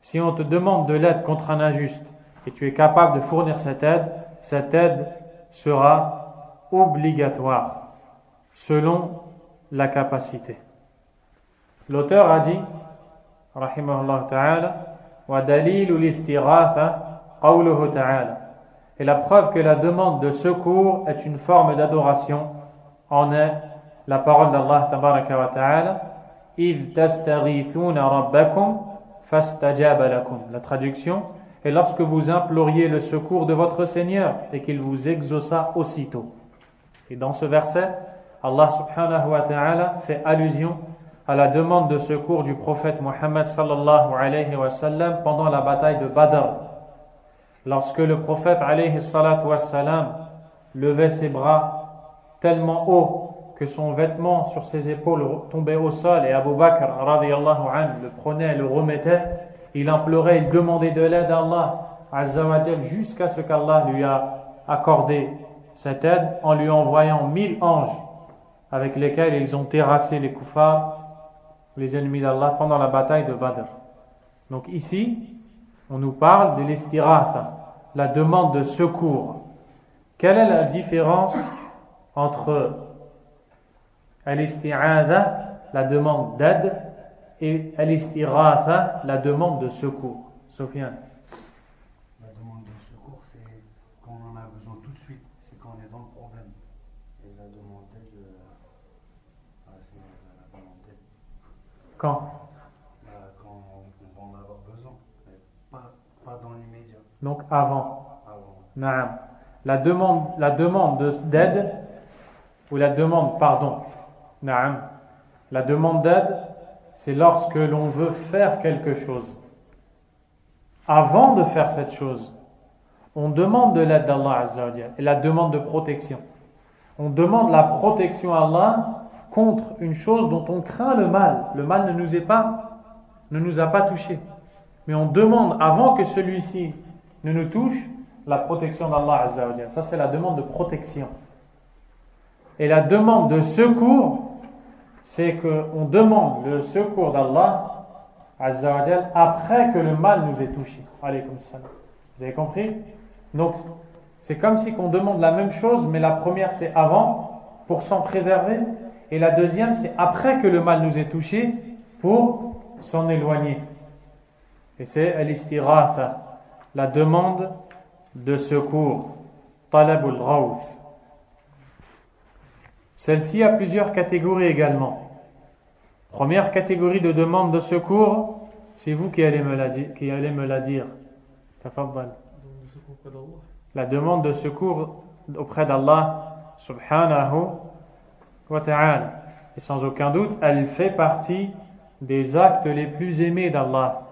Si on te demande de l'aide contre un injuste et tu es capable de fournir cette aide sera obligatoire selon la capacité. L'auteur a dit, rahimahullah ta'ala, wa dalilu l'istighatha qawluhu ta'ala. Et la preuve que la demande de secours est une forme d'adoration en est la parole d'Allah tabaraka wa ta'ala, idh tastaghithuna rabbakum fastajaba lakum. La traduction est lorsque vous imploriez le secours de votre Seigneur et qu'il vous exauça aussitôt. Et dans ce verset, Allah subhanahu wa ta'ala fait allusion à la demande de secours du prophète Muhammad sallallahu alayhi wa sallam pendant la bataille de Badr. Lorsque le prophète alayhi salatu wa sallam levait ses bras tellement haut que son vêtement sur ses épaules tombait au sol et Abu Bakr radiyallahu anhu le prenait et le remettait, il implorait, il demandait de l'aide à Allah azza wa jal jusqu'à ce qu'Allah lui a accordé cette aide en lui envoyant 1000 anges avec lesquels ils ont terrassé les kuffars, les ennemis d'Allah pendant la bataille de Badr. Donc ici, on nous parle de l'istiratha, la demande de secours. Quelle est la différence entre al-isti'adha, la demande d'aide, et al-istiratha, la demande de secours? Sofiane. La demande de secours, c'est quand on en a besoin tout de suite, c'est quand on est dans le problème. Et la demande d'aide, c'est la demande d'aide. Quand Quand on va en avoir besoin, mais pas dans l'immédiat. Donc avant. Naam. La demande d'aide, ou la demande, pardon. Naam. La demande d'aide, c'est lorsque l'on veut faire quelque chose. Avant de faire cette chose, on demande de l'aide d'Allah Azza wa Jalla et la demande de protection. On demande la protection à Allah contre une chose dont on craint le mal. Le mal ne nous a pas touchés. Mais on demande, avant que celui-ci ne nous touche, la protection d'Allah Azza wa Jalla. Ça, c'est la demande de protection. Et la demande de secours, c'est qu'on demande le secours d'Allah Azza wa Jal après que le mal nous ait touchés. Alaykoum salam. Vous avez compris? Donc, c'est comme si on demande la même chose, mais la première c'est avant, pour s'en préserver, et la deuxième c'est après que le mal nous ait touchés, pour s'en éloigner. Et c'est al-istighatha, la demande de secours, talabul ghawth. Celle-ci a plusieurs catégories également. Première catégorie de demande de secours, c'est vous qui allez me la dire. Tafaddal. La demande de secours auprès d'Allah subhanahu wa ta'ala. Et sans aucun doute, elle fait partie des actes les plus aimés d'Allah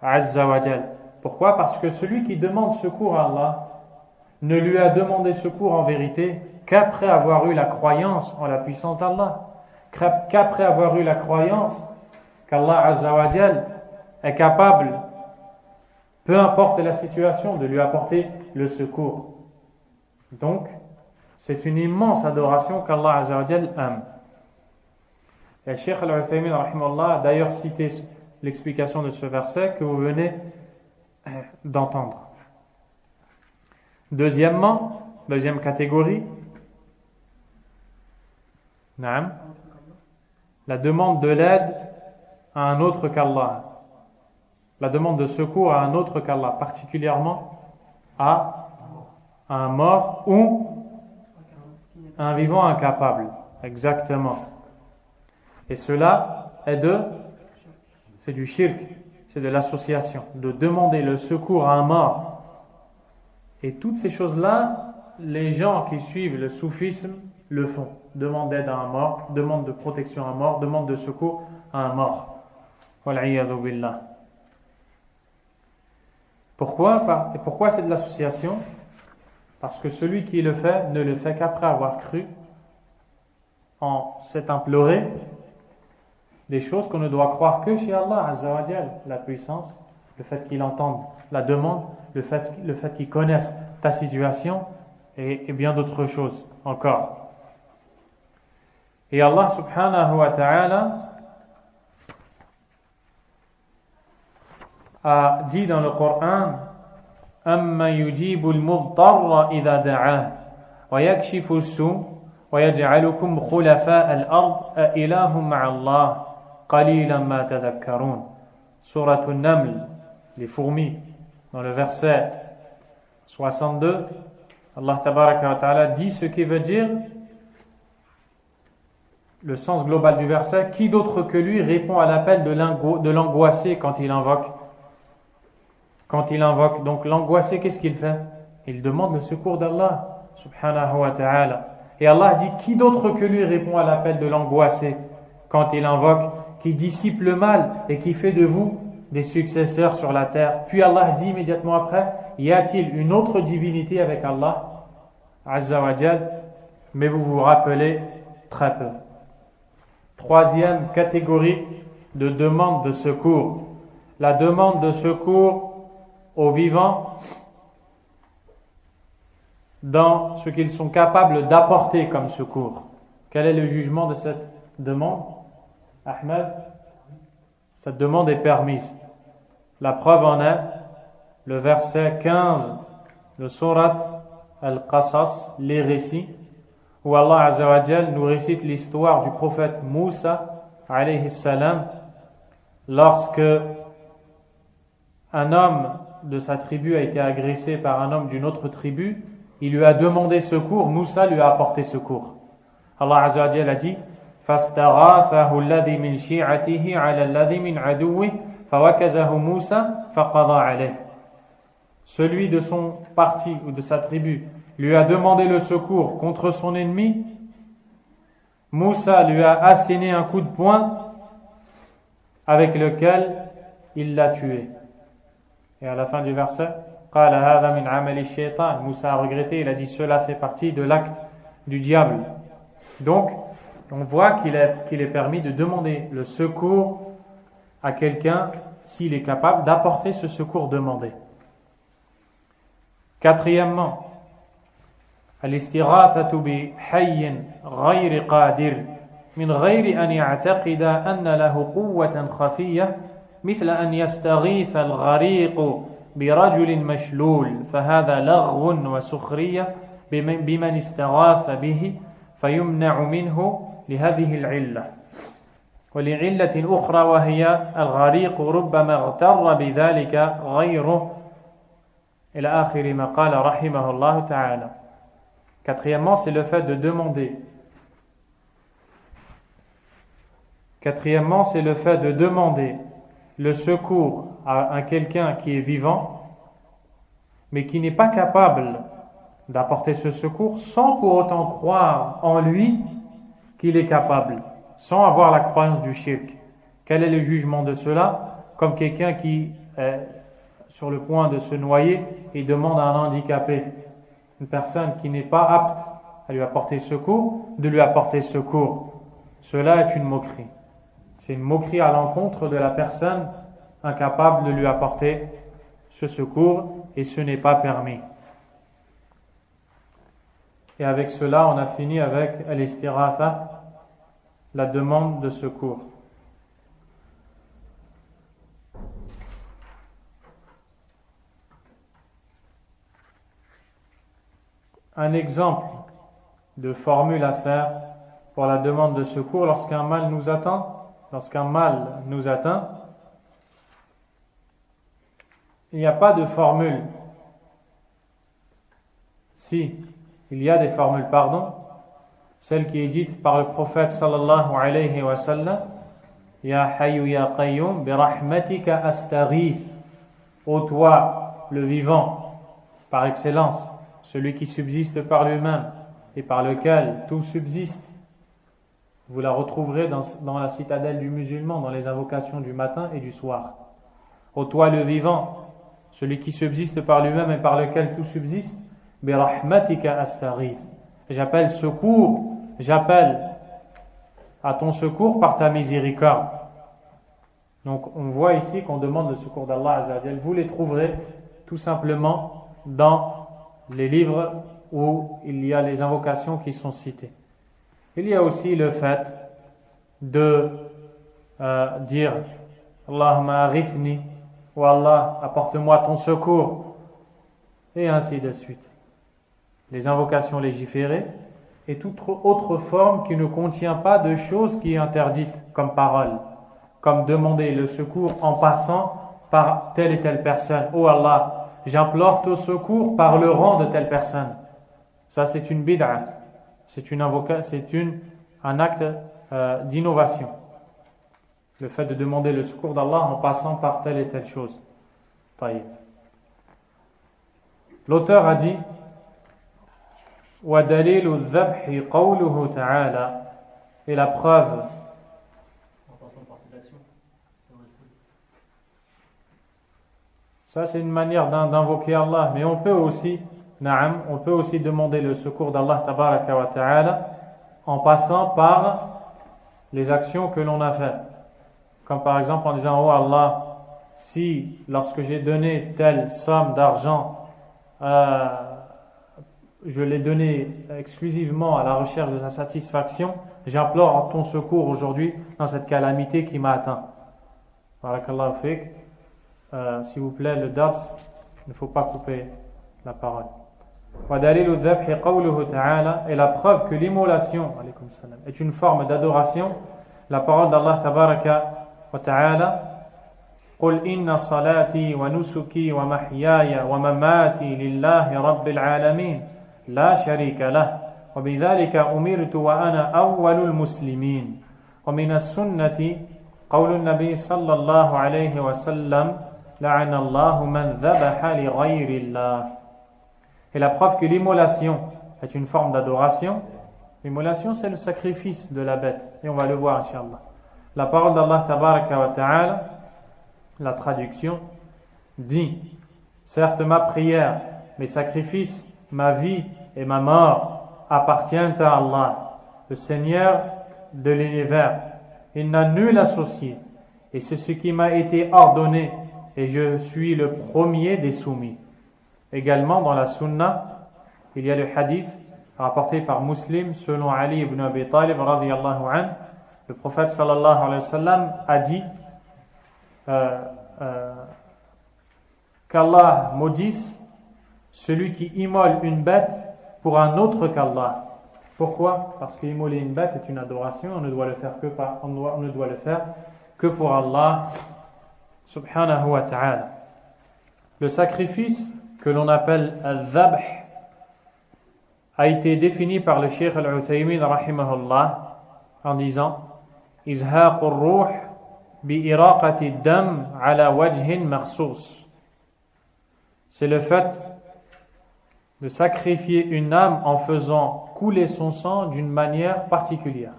azza wa jal. Pourquoi? Parce que celui qui demande secours à Allah ne lui a demandé secours en vérité qu'après avoir eu la croyance en la puissance d'Allah, qu'après avoir eu la croyance qu'Allah azza wa jal est capable, peu importe la situation, de lui apporter le secours. Donc, c'est une immense adoration qu'Allah azza wa jal aime. Et le Cheikh Al-Uthaymin rahimahullah a d'ailleurs cité l'explication de ce verset que vous venez d'entendre. Deuxièmement, deuxième catégorie, la demande de l'aide à un autre qu'Allah, la demande de secours à un autre qu'Allah, particulièrement à un mort ou un vivant incapable. Exactement. Et cela est c'est du shirk, c'est de l'association, de demander le secours à un mort. Et toutes ces choses-là, les gens qui suivent le soufisme le font. Demande d'aide à un mort, demande de protection à un mort, demande de secours à un mort. Wal'iyadhu billah. Pourquoi c'est de l'association? Parce que celui qui le fait ne le fait qu'après avoir cru en s'est imploré des choses qu'on ne doit croire que chez Allah azza wa jal, la puissance, le fait qu'il entende la demande, le fait qu'il connaisse ta situation et bien d'autres choses encore. Et Allah subhanahu wa ta'ala a dit dans le Coran: Amma yujibu al-mudtarra idha da'ah wa yakshifu as-su' wa yaj'alukum khulafa al-ard a ilahum ma'a Allah qalilan ma tadhakkarun. Surat an-Naml, les fourmis, dans le verset 62, Allah tabaraka wa ta'ala dit ce qui veut dire le sens global du verset: qui d'autre que lui répond à l'appel de l'angoissé quand il invoque? Donc l'angoissé, qu'est-ce qu'il fait? Il demande le secours d'Allah subhanahu wa ta'ala. Et Allah dit: qui d'autre que lui répond à l'appel de l'angoissé quand il invoque, qui dissipe le mal et qui fait de vous des successeurs sur la terre? Puis Allah dit immédiatement après: y a-t-il une autre divinité avec Allah azza wa jal? Mais vous vous rappelez très peu. Troisième catégorie de demande de secours, la demande de secours aux vivants dans ce qu'ils sont capables d'apporter comme secours. Quel est le jugement de cette demande, Ahmed? Cette demande est permise. La preuve en est le verset 15 de Surat Al-Qasas, les récits, où Allah Azza wa Jal nous récite l'histoire du prophète Moussa alayhi salam, lorsque un homme de sa tribu a été agressé par un homme d'une autre tribu. Il lui a demandé secours, Moussa lui a apporté secours. Allah Azza wa Jal a dit: فَاسْتَغَاثَهُ الَّذِي مِنْ شِيعَتِهِ عَلَى الَّذِي مِنْ عَدُوِّهِ فَوَكَزَهُ مُوسَى فَقَضَى عَلَيْهِ. Celui de son parti ou de sa tribu lui a demandé le secours contre son ennemi. Moussa lui a asséné un coup de poing avec lequel il l'a tué. Et à la fin du verset, قال هذا من عمل الشيطان. Moussa a regretté, il a dit: cela fait partie de l'acte du diable. Donc, on voit qu'il est permis de demander le secours à quelqu'un s'il est capable d'apporter ce secours demandé. Quatrièmement, الاستغاثة بحي غير قادر من غير أن يعتقد أن له قوة خفية مثل أن يستغيث الغريق برجل مشلول فهذا لغو وسخرية بمن استغاث به فيمنع منه لهذه العلة ولعلة أخرى وهي الغريق ربما اغتر بذلك غيره إلى آخر ما قال رحمه الله تعالى. Quatrièmement, c'est le fait de demander. Quatrièmement, c'est le fait de demander le secours à quelqu'un qui est vivant, mais qui n'est pas capable d'apporter ce secours sans pour autant croire en lui qu'il est capable, sans avoir la croyance du shirk. Quel est le jugement de cela? Comme quelqu'un qui est sur le point de se noyer et demande à un handicapé, une personne qui n'est pas apte à lui apporter secours, de lui apporter secours. Cela est une moquerie. C'est une moquerie à l'encontre de la personne incapable de lui apporter ce secours et ce n'est pas permis. Et avec cela, on a fini avec al-istighatha, la demande de secours. Un exemple de formule à faire pour la demande de secours lorsqu'un mal nous atteint. Lorsqu'un mal nous atteint, il n'y a pas de formule. Si, il y a des formules, pardon. Celle qui est dite par le prophète sallallahu alayhi wa sallam, Ya hayyu ya qayyum bi rahmatika astaghith. Ô toi, le vivant, par excellence, celui qui subsiste par lui-même et par lequel tout subsiste. Vous la retrouverez dans la citadelle du musulman, dans les invocations du matin et du soir. Ô toi le vivant, celui qui subsiste par lui-même et par lequel tout subsiste, bi rahmatika astaghith. J'appelle secours, j'appelle à ton secours par ta miséricorde. Donc on voit ici qu'on demande le secours d'Allah Azza wa Jal. Vous les trouverez tout simplement dans les livres où il y a les invocations qui sont citées. Il y a aussi le fait de dire Allahumma arifni ou Allah apporte-moi ton secours et ainsi de suite. Les invocations légiférées et toute autre forme qui ne contient pas de choses qui est interdite comme parole, comme demander le secours en passant par telle et telle personne. Oh Allah, j'implore ton secours par le rang de telle personne. Ça c'est une bid'a. C'est un acte d'innovation. Le fait de demander le secours d'Allah en passant par telle et telle chose. Taïb. L'auteur a dit وَدَلِيلُ الذَّبْحِ قَوْلُهُ تَعَالَى. Et la preuve. Ça c'est une manière d'invoquer Allah, mais on peut aussi demander le secours d'Allah tabaraka wa ta'ala en passant par les actions que l'on a faites. Comme par exemple en disant oh Allah, si lorsque j'ai donné telle somme d'argent, je l'ai donné exclusivement à la recherche de sa satisfaction, j'implore ton secours aujourd'hui dans cette calamité qui m'a atteint. Barakallahu fik. S'il vous plaît, le dars, il ne faut pas couper la parole. وَدَلِيلُ الذَّبْحِ قَوْلُهُ تَعَالَى. Et la preuve que l'immolation est une forme d'adoration, la parole d'Allah tabaraka wa ta'ala قُلْ إِنَّ صَلَاتِي وَنُسُكِي وَمَحْيَايَ وَمَمَاتِي لِلَّهِ رَبِّ الْعَالَمِينَ لَا شَرِيكَ لَهُ وَبِذَلِكَ أُمِرْتُ وَأَنَا أَوَّلُ الْمُسْلِمِينَ ومن السنة قول النبي صلى الله عليه وسلم لعن الله من ذبح لغير الله. Et la preuve que l'immolation est une forme d'adoration. L'immolation c'est le sacrifice de la bête et on va le voir inchallah. La parole d'Allah tabaraka wa ta'ala, la traduction dit certes ma prière, mes sacrifices, ma vie et ma mort appartiennent à Allah, le Seigneur de l'univers. Il n'a nul associé et c'est ce qui m'a été ordonné et je suis le premier des soumis. Également dans la sunna, il y a le hadith rapporté par Muslim selon Ali ibn Abi Talib radiyallahu anhu. Le prophète sallallahu alayhi wa sallam a dit qu'Allah maudisse celui qui immole une bête pour un autre qu'Allah. Pourquoi? Parce qu'immoler une bête est une adoration, on ne doit le faire que pour Allah subhanahu wa ta'ala. Le sacrifice que l'on appelle al-dhabh a été défini par le Cheikh al-Uthaymin rahimahullah en disant izhaqur ruh bi iraqati dam ala wajhin makhsus. C'est le fait de sacrifier une âme en faisant couler son sang d'une manière particulière.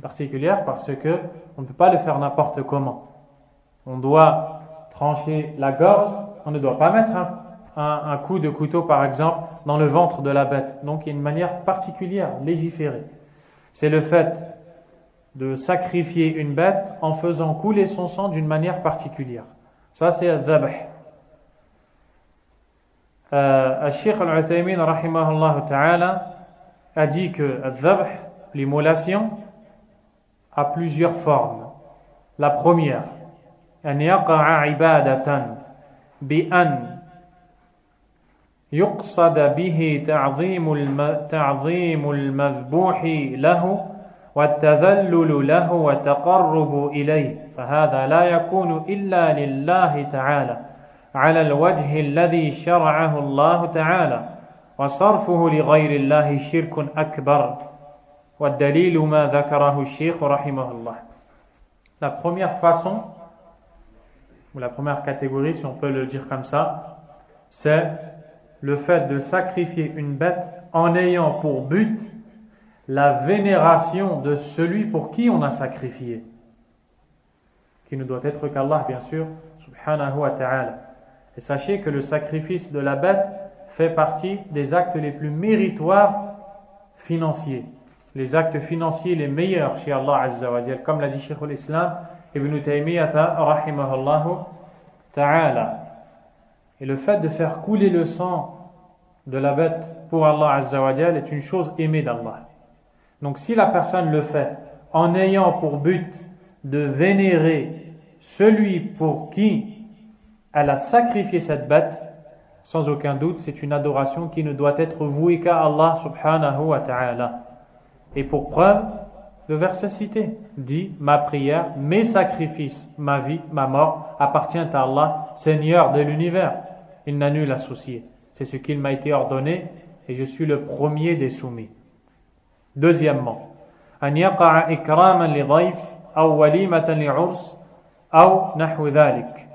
Particulière parce que on ne peut pas le faire n'importe comment. On doit trancher la gorge, on ne doit pas mettre un coup de couteau par exemple dans le ventre de la bête. Donc il y a une manière particulière, légiférée. C'est le fait de sacrifier une bête en faisant couler son sang d'une manière particulière. Ça c'est al-dhabh. Al-Sheikh al-Uthaymin rahimahullah ta'ala a dit que al-dhabh, l'immolation, a plusieurs formes. La première, an yaqa'a ibadatan bi an yuqsad bihi ta'zim al-madhbuh lahu wa at-tadhallul lahu wa taqarrub ilayhi fa hadha la yakunu illa lillahi ta'ala على الوجه الذي شرعه الله تعالى وصرفه لغير الله شرك أكبر والدليل ما ذكره الشيخ رحمه الله. La première façon, ou la première catégorie si on peut le dire comme ça, c'est le fait de sacrifier une bête en ayant pour but la vénération de celui pour qui on a sacrifié, qui ne doit être qu'Allah bien sûr subhanahu wa ta'ala. Et sachez que le sacrifice de la bête fait partie des actes les plus méritoires financiers. Les actes financiers les meilleurs chez Allah Azza wa Jal, comme l'a dit Cheikh al-Islam Ibn Taymiyyah rahimahullah ta'ala. Et le fait de faire couler le sang de la bête pour Allah Azza wa Jal est une chose aimée d'Allah. Donc si la personne le fait en ayant pour but de vénérer celui pour qui elle a sacrifié cette bête, sans aucun doute, c'est une adoration qui ne doit être vouée qu'à Allah subhanahu wa ta'ala. Et pour preuve, le verset cité dit, ma prière, mes sacrifices, ma vie, ma mort appartient à Allah, Seigneur de l'univers. Il n'a nul associé. C'est ce qu'il m'a été ordonné et je suis le premier des soumis. Deuxièmement, an yaqa'a ikraman li dhayf aw walimatan li 'urs aw nahwu dhalik.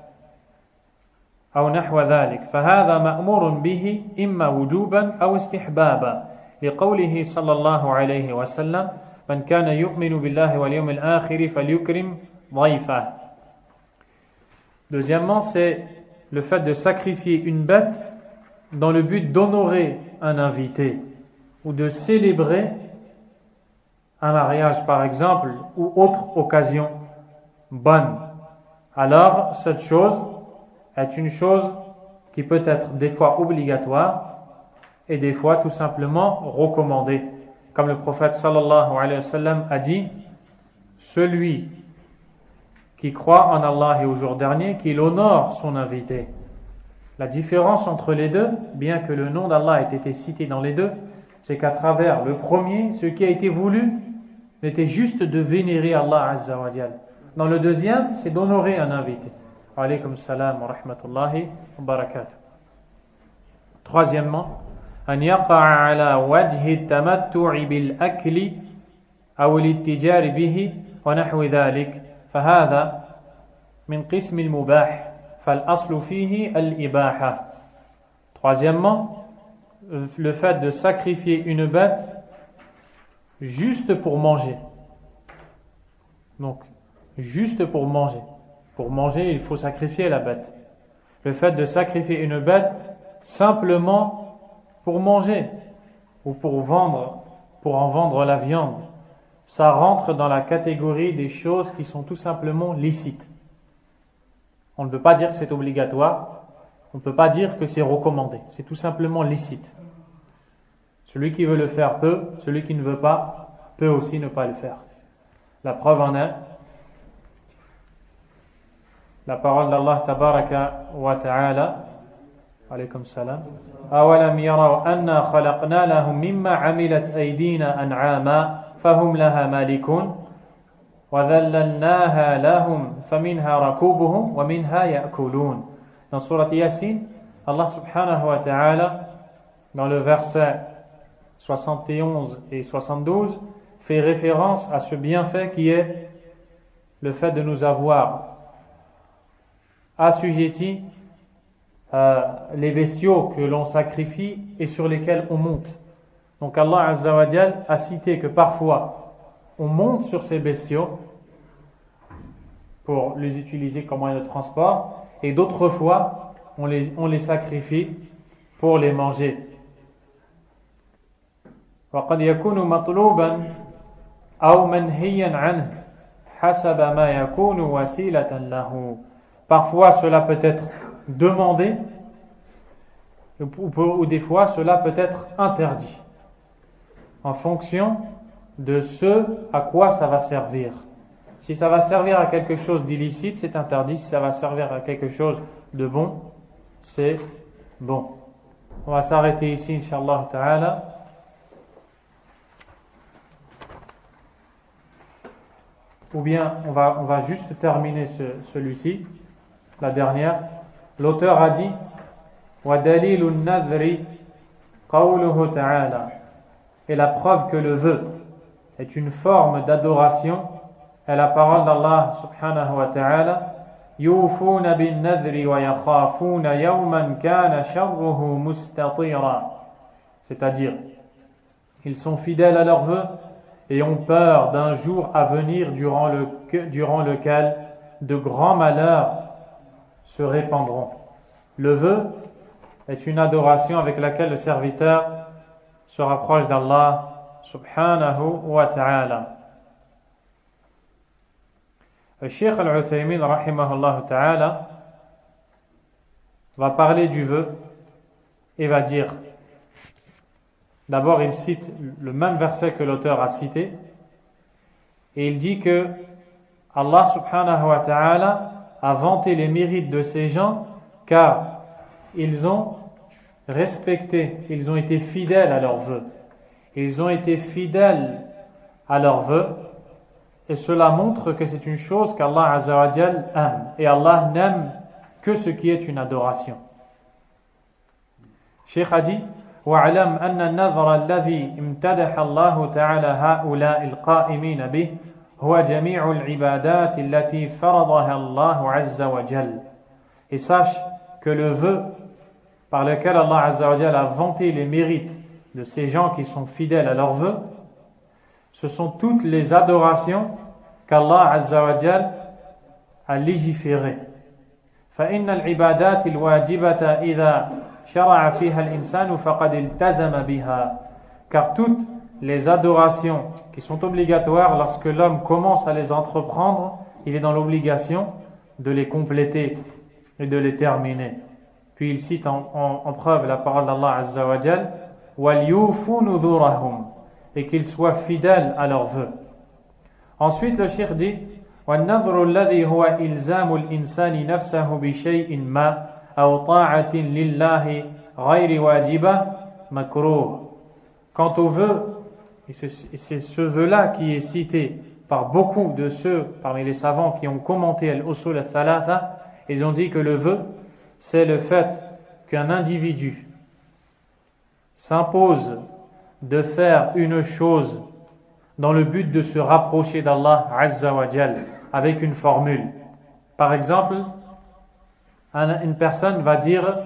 أو نحو ذلك فهذا مأمور به إما وجوبا أو استحبابا لقوله صلى الله عليه وسلم من كان يؤمن بالله واليوم الآخر فليكرم ضيفه. Deuxièmement, c'est le fait de sacrifier une bête dans le but d'honorer un invité ou de célébrer un mariage par exemple ou autre occasion bonne. Alors cette chose est une chose qui peut être des fois obligatoire et des fois tout simplement recommandée. Comme le prophète sallallahu alayhi wa sallam a dit, celui qui croit en Allah et au jour dernier, qu'il honore son invité. La différence entre les deux, bien que le nom d'Allah ait été cité dans les deux, c'est qu'à travers le premier, ce qui a été voulu n'était juste de vénérer Allah Azza wa Jal. Dans le deuxième, c'est d'honorer un invité. Alaykum salam wa rahmatullahi wa barakatuh. Troisièmement, an yaqa'a ala wajhi tamattu'i bil akli aw al-ittijar bihi wa nahwi dhalik fahadha min qism al-mubah fal aslu fihi al-ibaha. Troisièmement, le fait de sacrifier une bête juste pour manger. Donc, juste pour manger. Pour manger, il faut sacrifier la bête. Le fait de sacrifier une bête simplement pour manger ou pour en vendre la viande, ça rentre dans la catégorie des choses qui sont tout simplement licites. On ne peut pas dire que c'est obligatoire, on ne peut pas dire que c'est recommandé, c'est tout simplement licite. Celui qui veut le faire peut, celui qui ne veut pas peut aussi ne pas le faire. La preuve en est la parole d'Allah tabaraka wa ta'ala. Alaykum salam. أَوَلَمْ يَرَوْا أَنَّا خَلَقْنَا لَهُم مِّمَّا عَمِلَتْ أَيْدِينَا أَنْعَامًا فَهُمْ لَهَا مَالِكُونَ وَذَلَّلْنَاهَا لَهُمْ فَمِنْهَا رَكُوبُهُمْ وَمِنْهَا يَأْكُلُونَ. Dans Surat Yasin, Allah subhanahu wa ta'ala, dans le verset 71 et 72, fait référence à ce bienfait qui est le fait de nous avoir assujettis les bestiaux que l'on sacrifie et sur lesquels on monte. Donc Allah Azza wa Jal a cité que parfois on monte sur ces bestiaux pour les utiliser comme moyen de transport, et d'autres fois on les sacrifie pour les manger. وقد يكون مطلوبا أو منهيا عنه حسب ما يكون وسيلة له. Parfois cela peut être demandé ou des fois cela peut être interdit en fonction de ce à quoi ça va servir. Si ça va servir à quelque chose d'illicite, c'est interdit. Si ça va servir à quelque chose de bon, c'est bon. On va s'arrêter ici, Inch'Allah Ta'ala. Ou bien on va juste terminer celui-ci, la dernière. L'auteur a dit وَدَلِيلُ النَّذْرِ قَوْلُهُ تَعَالَى. Et la preuve que le vœu est une forme d'adoration est la parole d'Allah subhanahu wa ta'ala يُوفُونَ بِالنَّذْرِ وَيَخَافُونَ يَوْمًا كَانَ شَرُّهُ مُسْتَطِيرًا. C'est-à-dire, ils sont fidèles à leurs vœux et ont peur d'un jour à venir durant lequel de grands malheurs se répandront. Le vœu est une adoration avec laquelle le serviteur se rapproche d'Allah subhanahu wa ta'ala. Le Cheikh Al-Uthaymin rahimahullah ta'ala va parler du vœu et va dire, d'abord il cite le même verset que l'auteur a cité et il dit que Allah subhanahu wa ta'ala a vanté les mérites de ces gens car ils ont respecté, ils ont été fidèles à leurs vœux. Ils ont été fidèles à leurs vœux et cela montre que c'est une chose qu'Allah Azza wa Jal aime. Et Allah n'aime que ce qui est une adoration. Cheikh a dit وَاعْلَمْ أَنَّ النَّذْرَ الَّذِي امْتَدَحَ اللَّهُ تَعَالَى هَؤُلَاءِ الْقَائِمِينَ بِهِ هُوَ جَمِيعُ الْعِبَادَاتِ الَّتِي فَرَضَهَا اللَّهُ عَزَّ وَجَلَّ. Et sache que le vœu par lequel Allah Azza wa Jal a vanté les mérites de ces gens qui sont fidèles à leurs vœux, ce sont toutes les adorations qu'Allah Azza wa Jal a légiférées. فإن العبادات الواجبة إذا شرع فيها الإنسان فقد التزم بها. Car toutes les adorations qui sont obligatoires, lorsque l'homme commence à les entreprendre, il est dans l'obligation de les compléter et de les terminer. Puis il cite en preuve la parole d'Allah Azza wa Jal وَلْيُوفُوا نُذُورَهُمْ, et qu'ils soient fidèles à leurs vœux. Ensuite le cheikh dit وَالنَّذْرُ الَّذِي هُوَ إِلْزَامُ الْإِنسَانِ نَفْسَهُ بِشَيْءٍ مَا أَوْ طَاعَةٍ لِلَّهِ غَيْرِ وَاجِبَةٍ مَكْرُوهٍ. Quant au vœu, et c'est ce vœu-là qui est cité par beaucoup de ceux parmi les savants qui ont commenté al-usul al-thalatha, ils ont dit que le vœu, c'est le fait qu'un individu s'impose de faire une chose dans le but de se rapprocher d'Allah Azza wa Jal avec une formule. Par exemple, une personne va dire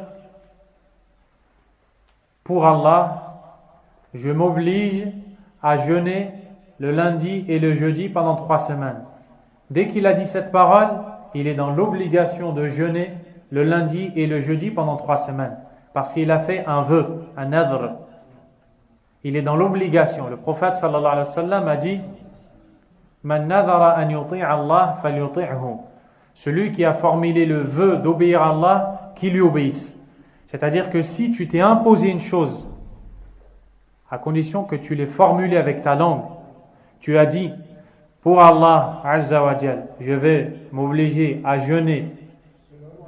pour Allah, je m'oblige à jeûner le lundi et le jeudi pendant 3 semaines. Dès qu'il a dit cette parole, il est dans l'obligation de jeûner le lundi et le jeudi pendant 3 semaines. Parce qu'il a fait un vœu, un nadhr. Il est dans l'obligation. Le prophète sallallahu alayhi wa sallam a dit Man nadhara an yuti'a Allah falyuti'hu. Celui qui a formulé le vœu d'obéir à Allah, qui lui obéisse. C'est-à-dire que si tu t'es imposé une chose, à condition que tu l'aies formulé avec ta langue, tu as dit pour Allah Azza wa Jal, je vais m'obliger à jeûner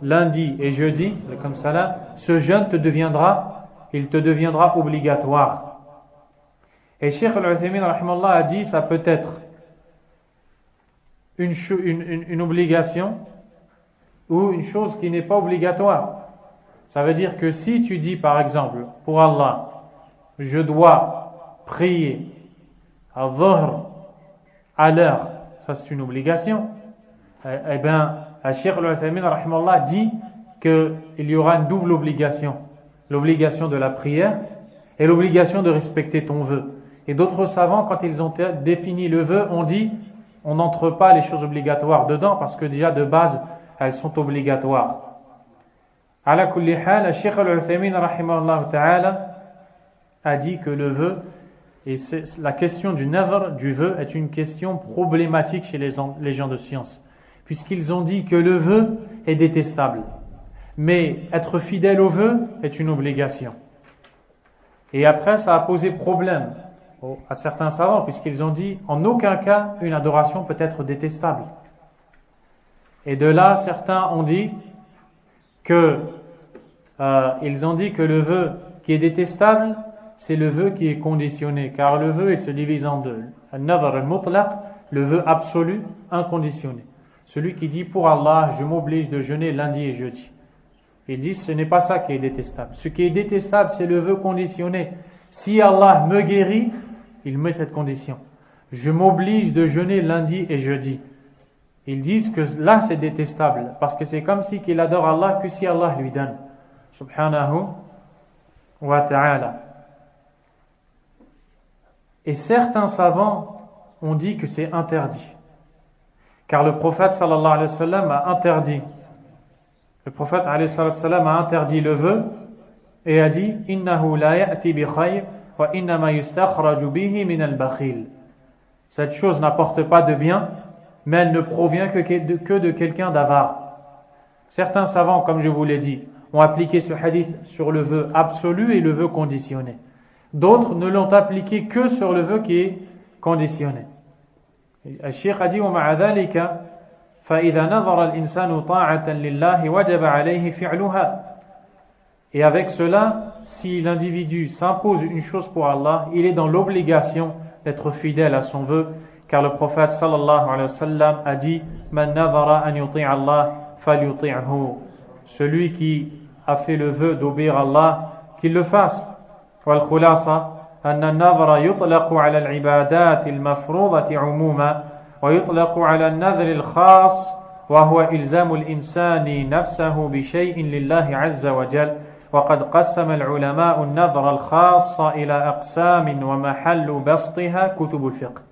lundi et jeudi, comme ça, ce jeûne te deviendra obligatoire. Et Cheikh Al-Uthaymin rahimahullah a dit ça peut être une obligation ou une chose qui n'est pas obligatoire. Ça veut dire que si tu dis par exemple pour Allah, je dois prier à Dhuhr à l'heure, ça c'est une obligation, eh bien Cheikh Al-Uthaymin rahimahullah dit qu'il y aura une double obligation, l'obligation de la prière et l'obligation de respecter ton vœu. Et d'autres savants, quand ils ont défini le vœu, ont dit on n'entre pas les choses obligatoires dedans parce que déjà de base elles sont obligatoires. Ala kulli hal, Cheikh Al-Uthaymin rahimahullah ta'ala a dit que le vœu, et la question du nadhr, du vœu, est une question problématique chez les gens de science, puisqu'ils ont dit que le vœu est détestable, mais être fidèle au vœu est une obligation. Et après, ça a posé problème à certains savants, puisqu'ils ont dit en aucun cas une adoration peut être détestable. Et de là, certains ont dit que le vœu qui est détestable, c'est le vœu qui est conditionné, car le vœu il se divise en deux. Al-nadhr al-mutlaq, le vœu absolu, inconditionné. Celui qui dit pour Allah, je m'oblige de jeûner lundi et jeudi. Ils disent ce n'est pas ça qui est détestable. Ce qui est détestable, c'est le vœu conditionné. Si Allah me guérit, il met cette condition. Je m'oblige de jeûner lundi et jeudi. Ils disent que là c'est détestable, parce que c'est comme si qu'il adore Allah que si Allah lui donne. Subhanahu wa ta'ala. Et certains savants ont dit que c'est interdit. Car le prophète sallallahu alayhi wa sallam a interdit. Le prophète alayhi wa sallam a interdit le vœu et a dit innahu la ya'ti bi khayr wa innama yustakhraju bihi min al-bakhil. Cette chose n'apporte pas de bien, mais elle ne provient que de quelqu'un d'avare. Certains savants, comme je vous l'ai dit, ont appliqué ce hadith sur le vœu absolu et le vœu conditionné. D'autres ne l'ont appliqué que sur le vœu qui est conditionné. Le Cheikh a dit وَمَعَ ذَلِكَ فَإِذَا نَظَرَ الْإِنسَانُ طَاعَةً لِلَّهِ وَجَبَ عَلَيْهِ فِعْلُهَا. Et avec cela, si l'individu s'impose une chose pour Allah, il est dans l'obligation d'être fidèle à son vœu, car le prophète sallallahu alayhi wa sallam a dit Man nadhara an yuti'a Allah falyuti'hu. Celui qui a fait le vœu d'obéir à Allah, qu'il le fasse. والخلاصة أن النذر يطلق على العبادات المفروضة عموما ويطلق على النذر الخاص وهو إلزام الإنسان نفسه بشيء لله عز وجل وقد قسم العلماء النذر الخاص إلى أقسام ومحل بسطها كتب الفقه.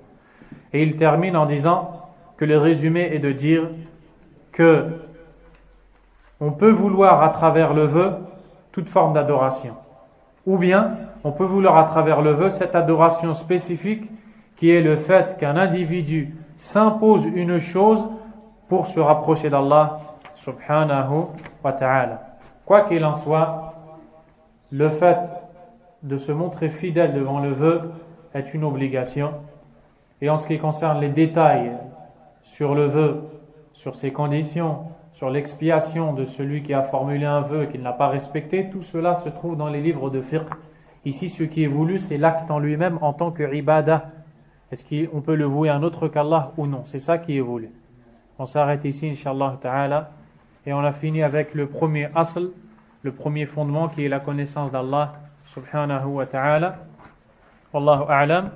Et il termine en disant que le résumé est de dire que on peut vouloir à travers le vœu toute forme d'adoration. Ou bien, on peut vouloir à travers le vœu cette adoration spécifique qui est le fait qu'un individu s'impose une chose pour se rapprocher d'Allah subhanahu wa ta'ala. Quoi qu'il en soit, le fait de se montrer fidèle devant le vœu est une obligation. Et en ce qui concerne les détails sur le vœu, sur ses conditions, sur l'expiation de celui qui a formulé un vœu et qu'il n'a pas respecté, tout cela se trouve dans les livres de fiqh. Ici, ce qui est voulu, c'est l'acte en lui-même en tant que ibadah. Est-ce qu'on peut le vouer à un autre qu'Allah ou non? C'est ça qui est voulu. On s'arrête ici, inshallah ta'ala, et on a fini avec le premier asl, le premier fondement qui est la connaissance d'Allah subhanahu wa ta'ala. Wallahu a'lam.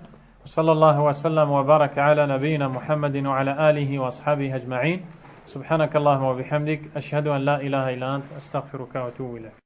Sallallahu wa sallam wa baraka ala nabiyyina Muhammadin wa ala alihi wa ashabihi ajma'in. سبحانك اللهم وبحمدك أشهد أن لا إله إلا أنت أستغفرك وأتوب إليك